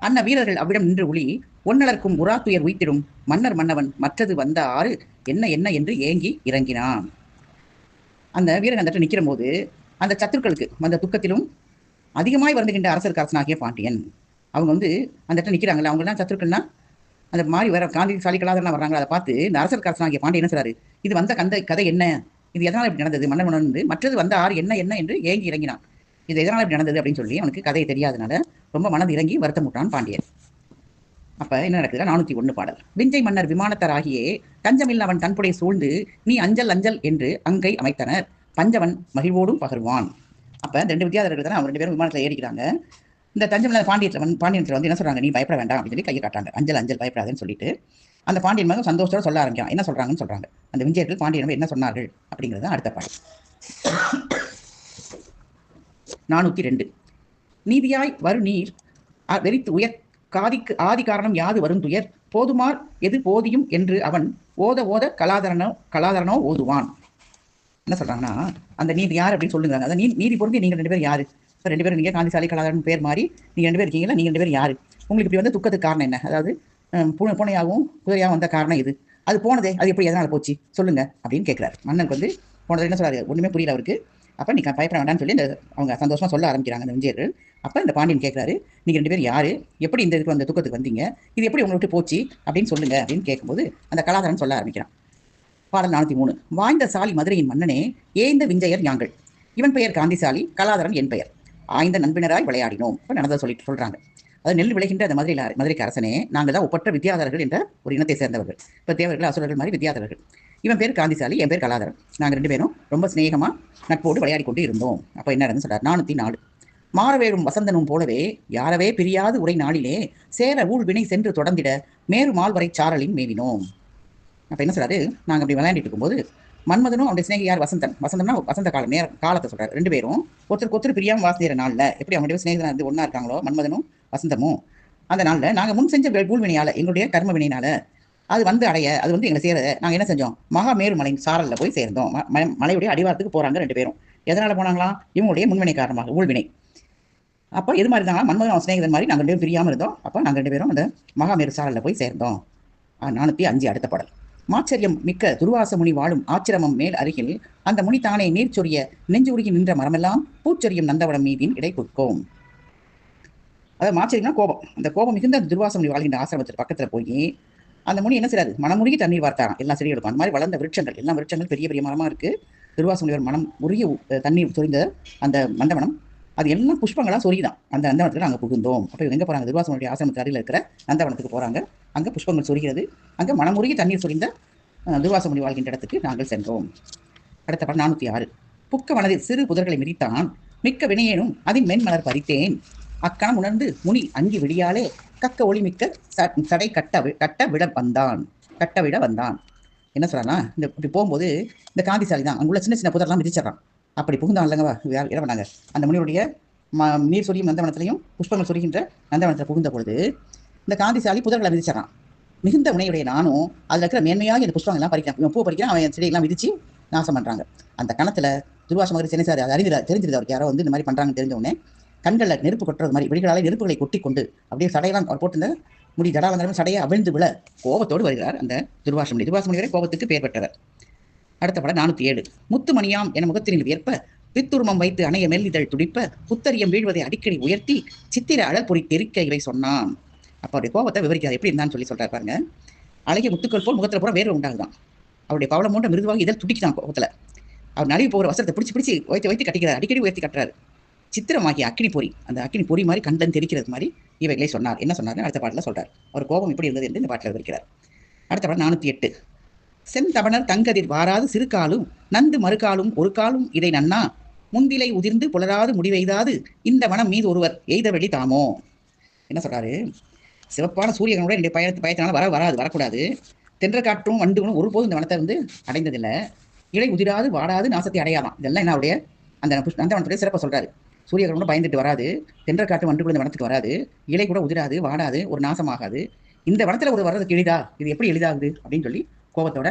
அன்ன வீரர்கள் அவ்விடம் நின்று ஒளி ஒன்னலர்க்கும் உராத்துயர் உய்த்திடும் மன்னர் மன்னவன் மற்றது வந்த ஆறு என்ன என்ன என்று ஏங்கி இறங்கினான். அந்த வீரன் அந்த இடத்துல நிற்கிற போது அந்த சத்துருக்களுக்கு அந்த துக்கத்திலும் அதிகமாய் வருந்துகின்ற அரசருக்கு அரசனாகிய பாண்டியன், அவங்க வந்து அந்த இடத்துல நிற்கிறாங்கல்ல, அவங்களாம் சத்துருக்கள்னா அந்த மாதிரி வேற காந்தி சாலி கலாதரனா வர்றாங்க. அதை பார்த்து இந்த அரசருக்கு அரசனாகிய பாண்டியன் என்ன சொல்றாரு, இது வந்த கதை என்ன, இது எதனால் இப்படி நடந்தது, மன்னர் மன்னன் வந்து மற்றது வந்த ஆறு என்ன என்ன என்று ஏங்கி இறங்கினான். இது எதனால் இப்படி நடந்தது அப்படின்னு சொல்லி அவனுக்கு கதையை தெரியாதனால ரொம்ப மனது இறங்கி வருத்தமுட்டான் பாண்டியன். அப்ப என்ன நடக்குதுன்னா 401 பாடல். விஞ்சை மன்னர் விமானத்தராகியே தஞ்சமில் அவன் தன்புடைய சூழ்ந்து நீ அஞ்சல் அஞ்சல் என்று அங்கை அமைத்தனர் பஞ்சவன் மகிழ்வோடும் பகர்வான். அப்ப 2 வித்தியாதர்கள் தானே, அவங்க 2 பேரும் விமானத்தில் ஏறிக்கிறாங்க. இந்த தஞ்சமில் பாண்டியத்தில் வந்து என்ன சொல்றாங்க, நீ பயப்பட வேண்டாம் அப்படின்னு சொல்லி கையை காட்டுறாங்க. அஞ்சல் அஞ்சல் பயப்படாதுன்னு சொல்லிட்டு அந்த பாண்டியன் மகன் சந்தோஷத்தோட சொல்ல ஆரம்பிக்கான். என்ன சொல்றாங்கன்னு சொல்றாங்க, அந்த விஞ்சையர்கள் பாண்டியன் என்ன சொன்னார்கள் அப்படிங்கிறது அடுத்த பாடல். 402. நீதியாய் வரு நீர் வெறித்து உயர் காதிக்கு ஆதி காரணம் யாது வரும் துயர் போதுமார் எது போதியும் என்று அவன் ஓத ஓத கலாதரனோ ஓதுவான். என்ன சொல்றாங்கன்னா, அந்த நீதி யார் அப்படின்னு சொல்லுங்க. அதாவது நீதி பொருந்தி நீங்க 2 பேரும் யாரு? இப்போ 2 பேரும் நீங்க காந்திசாலி கலாதரன் பேர் மாறி நீங்க 2 பேர் இருக்கீங்களா? நீங்க 2 பேரும் யாரு? உங்களுக்கு இப்படி வந்து துக்கத்துக்கு காரணம் என்ன? அதாவது பூனையாகவும் குதிரையாகவும் வந்த காரணம் இது. அது போனதே, அது எப்படி எதனால போச்சு சொல்லுங்க அப்படின்னு கேட்கிறாரு. மன்னனுக்கு வந்து போனது என்ன சொல்றாரு, ஒண்ணுமே புரியல அவருக்கு. அப்ப நீ பயப்பட வேண்டாம்னு சொல்லி அவங்க சந்தோஷமா சொல்ல ஆரம்பிக்கிறாங்க அந்த விஜயர்கள். அப்ப இந்த பாண்டியன் கேட்கிறாரு, நீங்க 2 பேரும் யாரு, எப்படி இந்த இதுக்கு அந்த துக்கத்துக்கு வந்தீங்க, இது எப்படி உங்களை விட்டு போச்சு அப்படின்னு சொல்லுங்க அப்படின்னு கேட்கும்போது அந்த கலாதரன் சொல்ல ஆரம்பிக்கிறான். பாடல் 403. வாய்ந்த சாலி மதுரையின் மன்னனே, ஏய்ந்த விஞ்சையர் யாங்கள். இவன் பெயர் காந்திசாலி, கலாதரன் என் பெயர். ஆய்ந்த நண்பினராய் விளையாடினோம். இப்போ நடந்ததை சொல்றாங்க. அதாவது நெல் விளைகின்ற அந்த மதுரைக்கு அரசனே, நாங்கள் தான் ஒப்பற்ற வித்தியாதரர்கள் என்ற ஒரு இனத்தை சேர்ந்தவர்கள். இப்போ தேவர்கள் அசுரர்கள் மாதிரி வித்தியாதரர்கள். இவன் பேர் காந்திசாலி, என் பேர் கலாதரன். நாங்கள் 2 பேரும் ரொம்ப சிநேகமா நட்போடு விளையாடி கொண்டு இருந்தோம். அப்போ என்ன நடந்து சொல்றார். 404. மாறவேடும் வசந்தனும் போலவே யாரவே பிரியாது உரை நாளிலே சேர ஊழ் வினை சென்று தொடர்ந்திட மேறு மால்வரை சாரலின் மேவினோம். அப்போ என்ன சொல்றாரு, நாங்கள் அப்படி விளையாண்டிட்டு இருக்கும்போது மன்மதனும் அவருடைய சிநேகி யார், வசந்தம்னா வசந்த காலம், காலத்தை சொல்றாரு. 2 பேரும் ஒருத்தருக்கு பிரியாம வாசிக்கிற நாளில் எப்படி அவங்களுடைய சிநேகிதனா இருந்து ஒன்னா இருக்காங்களோ மன்மதனும் வசந்தமும், அந்த நாளில் நாங்கள் முன் செஞ்ச ஊழ்வினையால, எங்களுடைய கர்ம வினையினால அது வந்து அது வந்து எங்களை சேர நாங்கள் என்ன செஞ்சோம், மகாமேரு மலை சாரலில் போய் சேர்ந்தோம். மலையுடைய அடிவாரத்துக்கு போறாங்க 2 பேரும். எதனால போனாங்களாம், இவங்களுடைய முன்வினை காரணமாக, ஊழ்வினை. அப்போ எது மாதிரி இருந்தாங்க, மன்மதன் சிநேகிதன் மாதிரி நாங்கள் 2 பேரும் பிரியாமல் இருந்தோம். அப்போ நாங்கள் 2 பேரும் அந்த மகாமேரு சாரலில் போய் சேர்ந்தோம். 405 அடுத்த பாடல். மாச்சரியம் மிக்க துர்வாச முனி வாழும் ஆச்சிரமம் மேல் அருகில் அந்த முனி தானே நீர் சொரிய நெஞ்சு உருகி நின்ற மரமெல்லாம் பூச்சொரியும் நந்தவனம் மீதின் இடைப்புட்கோம். அதாவது மாச்சரியம்னா கோபம். அந்த கோபம் மிகுந்த அந்த துர்வாச முனி வாழ்கின்ற ஆசிரமத்துக்கு பக்கத்துல போய் அந்த முனி என்ன செய்றாரு, மனமுருகி தண்ணீர் வார்த்தாராம் எல்லா செடிகளுக்கும். அந்த மாதிரி வளர்ந்த விருட்சங்கள், எல்லா விருட்சங்கள் பெரிய பெரிய மரமா இருக்கு. துர்வாச முனிவர் மனம் உருகி தண்ணீர் சொரிந்த அந்த நந்தவனம், அது எல்லாம் புஷ்பங்களா சொரிதான். அந்த நந்தவனத்துல நாங்கள் புகுந்தோம். அப்போ எங்க போறாங்க, துர்வாச முனியுடைய ஆசிரமத்துக்கு அருகில் இருக்கிற நந்தவனத்துக்கு போறாங்க. அங்க புஷ்பங்கள் சொரிகிறது. அங்க மனமுருகி தண்ணீர் சொரிந்த துர்வாச முனி வாழ்கின்ற இடத்துக்கு நாங்கள் சென்றோம். அடுத்த பாடல் 406. புக்க மனதில் சிறு புதர்களை மிதித்தான் மிக்க வினையேனும் அதின் மென்மலர் பறித்தேன் அக்கணம் உணர்ந்து முனி அங்கி விடியாலே கக்க ஒளி மிக்க சடை கட்ட விட வந்தான். என்ன சொல்றான்னா, இந்த இப்படி போகும்போது இந்த காந்திசாலி தான் அங்குள்ள சின்ன சின்ன புதர்லாம் மிதிச்சிடறான். அப்படி புகுந்தான் இல்லைங்க என்ன பண்ணாங்க, அந்த முனியுடைய நீர் சொரியும் நந்தவனத்திலையும் புஷ்பங்கள் சொரிகின்ற நந்தவனத்தில் புகுந்த பொழுது இந்த காந்திசாலி புதர்களை மிதிச்சிடறான். மிகுந்த உனையுடைய நானும் அதில் இருக்கிற மேன்மையாக இந்த புஷ்பங்கள் எல்லாம் பறிக்கிறான். இவன் பூ பறிக்கிறான், அவன் செடியெல்லாம் மிதிச்சு நாசம் பண்றாங்க. அந்த கணத்துல துர்வாச மகரிஷி என்ன சார் தெரிஞ்சிருது அவருக்கு, யாரோ வந்து இந்த மாதிரி பண்றாங்கன்னு தெரிஞ்ச உடனே கண்களில் நெருப்பு கொட்டுறது மாதிரி வெளிகளாலே நெருப்புகளை கொட்டி கொண்டு அப்படியே சடையெல்லாம் போட்டு முடி ஜடாலங்கரமும் சடையை அவிழ்ந்து விழ கோபத்தோடு வருகிறார் அந்த துர்வாச முனிவரை கோபத்துக்கு பெயர் பெற்றவர். அடுத்த படம் 407. முத்துமணியாம் என முகத்தினில் வியற்ப பித்துருமம் வைத்து அணைய மெல்லிதழ் துடிப்ப புத்தரியம் வீழ்வதை அடிக்கடி உயர்த்தி சித்திர அழல் பொறி தெரிக்க இவை சொன்னான். அப்போ அவருடைய கோபத்தை விவரிக்காது எப்படி இருந்தான்னு சொல்றாரு பாருங்க. அழகிய முத்துக்கள் போல் முகத்துல பூரா வேர்வை உண்டாகுதான். அவருடைய பவளம் மூன்ற மிருதுவாக இதழ் துடிக்குதான் கோபத்துல. அவர் நழுவி போகிற வசரத்தை பிடிச்சி வைத்து கட்டிக்கிறார், அடிக்கடி உயர்த்தி கட்டுறாரு. சித்திரமாகிய அக்கினி பொறி, அந்த அக்கினி பொறி மாதிரி கண்டன் தெரிக்கிறது மாதிரி இவைகளை சொன்னார். என்ன சொன்னார் அடுத்த பாட்டில் சொல்றார். அவர் கோபம் எப்படி இருந்தது என்று இந்த பாட்டில் விவரிக்கிறார். அடுத்த பாடல் 408. செந்தவனர் தங்கதிர் வாராது சிறுகாலும் நந்து மறுகாலும் ஒரு காலும் இதை நன்னா முந்திலை உதிர்ந்து புலராது முடிவெய்தாது இந்த மனம் மீது ஒருவர் எய்த வெளி தாமோ. என்ன சொல்றாரு, சிவப்பான சூரியனுடைய 2 பயத்தினால வரக்கூடாது. தென்ற காற்றும் வண்டுகளும் ஒருபோதும் இந்த வனத்தை வந்து அடைந்ததில்லை. இலை உதிராது வாடாது நாசத்தை அடையாதான். இதெல்லாம் என்ன அவருடைய அந்த வனத்துடைய சிறப்பை சொல்றாரு. சூரியன் கூட பயந்துட்டு வராது, தென்ற காற்று வண்டு கூட இந்த வனத்துக்கு வராது, இலை கூட உதிராது வாடாது, ஒரு நாசமாகாது. இந்த வனத்துல ஒரு வர்றதுக்கு எளிதா, இது எப்படி எளிதாகுது அப்படின்னு சொல்லி கோபத்தோட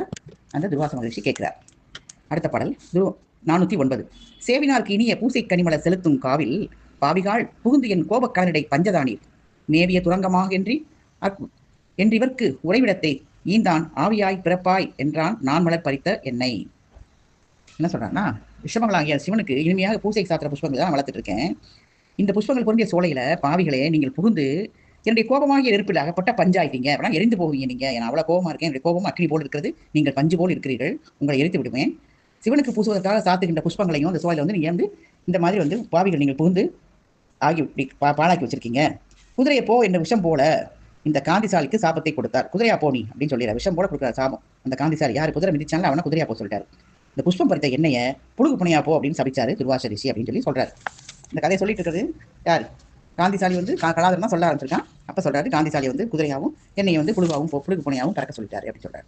அந்த துர்வாச மகரிஷி கேட்கிறார். அடுத்த பாடல் 409. சேவினார்க்கு இனிய பூசை கனிமலர் செலுத்தும் காவில் பாவிகாள் புகுந்து என் கோபக்கலனிடை பஞ்சதானீர் மேவிய துரங்கமாக என்றிவர்க்கு உறைவிடத்தை ஈந்தான் ஆவியாய் பிறப்பாய் என்றான் நான் மலர் பறித்த என்னை. என்ன சொல்றான்னா, விஷமங்களாகிய சிவனுக்கு இனிமையாக பூசை சாத்திர புஷ்பங்கள் தான் வளர்த்துட்டு இருக்கேன். இந்த புஷ்பங்கள் பொருந்திய சோலையில பாவிகளே நீங்கள் புகுந்து என்னுடைய கோபமாகிய நெருப்பில் அகப்பட்ட பஞ்சாயிட்டீங்க, அப்படின்னா எரிந்து போவீங்க நீங்க. நான் அவ்வளவு கோபமா இருக்கேன், என்னுடைய கோபம் அக்னி போல் இருக்கிறது, நீங்கள் பஞ்சு போல் இருக்கிறீர்கள், உங்களை எரித்து விடுவேன். சிவனுக்கு பூசுவதற்காக சாத்துகின்ற புஷ்பங்களையும் அந்த சோலையில வந்து நீங்க வந்து இந்த மாதிரி வந்து பாவிகள் நீங்கள் புகுந்து ஆகி பாழாக்கி வச்சிருக்கீங்க. குதிரையை போ என்ற விஷம் போல இந்த காந்திசாலிக்கு சாபத்தை கொடுத்தார். குதிரையா போனி அப்படின்னு சொல்லிடுற, விஷம் போல கொடுக்குற சாபம் அந்த காந்திசாலி. யாரு குதிரை மிதிச்சாலும் அவனை குதிரையா போ சொல்லிட்டாரு. இந்த புஷ்பம் பறித்த எண்ணெய புழுகு புனையா போ அப்படின்னு சபிச்சாரு துர்வாச ரிஷி அப்படின்னு சொல்லி சொல்றாரு. இந்த கதையை சொல்லிட்டு இருக்கிறது யாரு, காந்திசாலி வந்து கலாதரன் தான் சொல்ல ஆரம்பிச்சிருக்கான். அப்ப சொல்றாரு காந்திசாலி வந்து குதிரையாவும் எண்ணெயை வந்து புழுகு புனையாவும் பறக்க சொல்லிட்டாரு அப்படின்னு சொல்றாரு.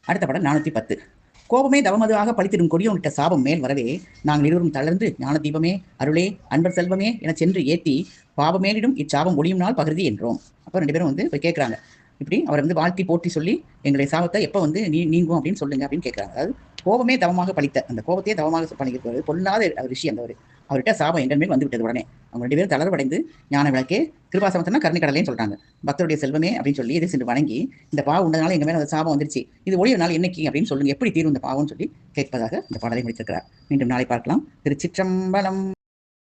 அடுத்த படம் 410. கோபமே தவமதுவாக பழித்திடும் கொடியோனிட்ட சாபம் மேல் வரவே நாங்கள் இருவரும் தளர்ந்து ஞான தீபமே அருளே அன்பர் செல்வமே என சென்று ஏத்தி பாவமேலிடும் இச்சாபம் ஒளியும் நாள் பகிர்தி என்றோம். அப்போ 2 பேரும் வந்து போய் கேட்குறாங்க, இப்படி அவரை வந்து வாழ்த்தி போற்றி சொல்லி எங்களுடைய சாபத்தை எப்போ வந்து நீங்கும் அப்படின்னு சொல்லுங்க அப்படின்னு கேட்குறாங்க. அதாவது கோபமே தவமாக பழித்த, அந்த கோபத்தையே தவமாக பண்ணிக்கிறது பொல்லாத ரிஷி அந்த அவர்கிட்ட சாபம் எங்கள் மேல் வந்து விட்டது. உடனே அவங்க 2 பேரும் தளர்வடைந்து ஞான விளக்கே கிருபாசமத்தனா கருணை கடலைன்னு சொல்றாங்க. பக்தருடைய செல்வமே அப்படின்னு சொல்லி எதிர் சென்று வணங்கி, இந்த பாவம் உண்டனால எங்க மேல அந்த சாபம் வந்துருச்சு, இது ஒளியனால என்னைக்கு அப்படின்னு சொல்லுங்க, எப்படி தீரும் இந்த பாவம்னு சொல்லி கேட்பதாக இந்த பாடலை முடித்திருக்கிறார். மீண்டும் நாளை பார்க்கலாம். திருச்சிற்றம்பலம்.